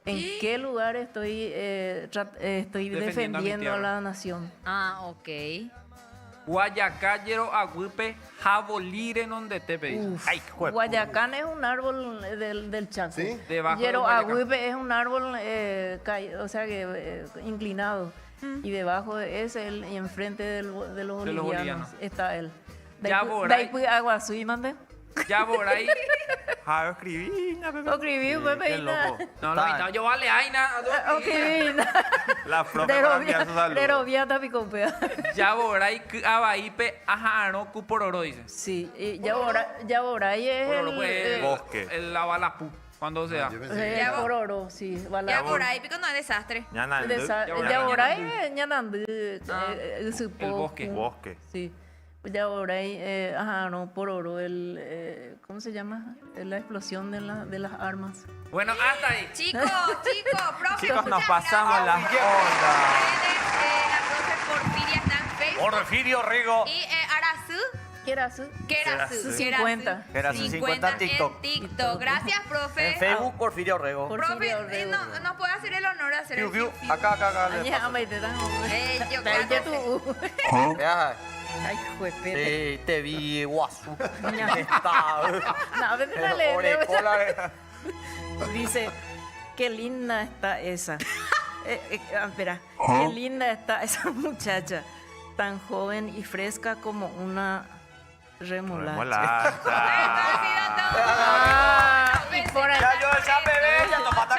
¿En qué lugar estoy defendiendo a la nación? Ah, ok. Guayacayero Agüipe Jabolire donde te pedís. Guayacán es un árbol del Chaco. ¿Sí? Debajo Yero del Guayacán. Agüipe es un árbol inclinado. Y debajo de ese, y enfrente de los bolivianos, bolivianos. está él. Ya vorai. Aguazú, mande. Ya por ahí. Escribí, Escribí, Pepe. Qué loco. No, lo invitado yo vale, Aina. La profe va a enviar su saludo. Pero viata picopea. Ya vorai, abaipe, ajano, cupororo, dice. Sí, y ya vorai es Pororo, pues, bosque. El lavalapú, cuando sea. el pororo, sí. Ya por ahí, pico no es desastre. Ya vorai es ñanandú. El bosque. Bosque. Sí. Ya ahora hay, pororo, ¿cómo se llama? La explosión de las armas. Bueno, hasta ahí. Chicos, profe. Chicos, nos muchas pasamos las gracias. ondas. La profe Porfiria está en Facebook. Porfirio Rego. Y Arasú. Kerazú 50. Kerazú 50 en TikTok. En TikTok. Gracias, profe. En Facebook, Porfirio Rego. Profe, ¿nos puede hacer el honor de hacer el Piu, piu. Acá. le Ya, paso. me te dan. Yo Ya tú. Ya. Ay, juepete. Sí, te vi, guasu. No, vete a leer. Dice, qué linda está esa. Espera, qué linda está esa muchacha. Tan joven y fresca como una remolacha. Remolacha. Y por ahí. Ya yo esa bebé, ya tomate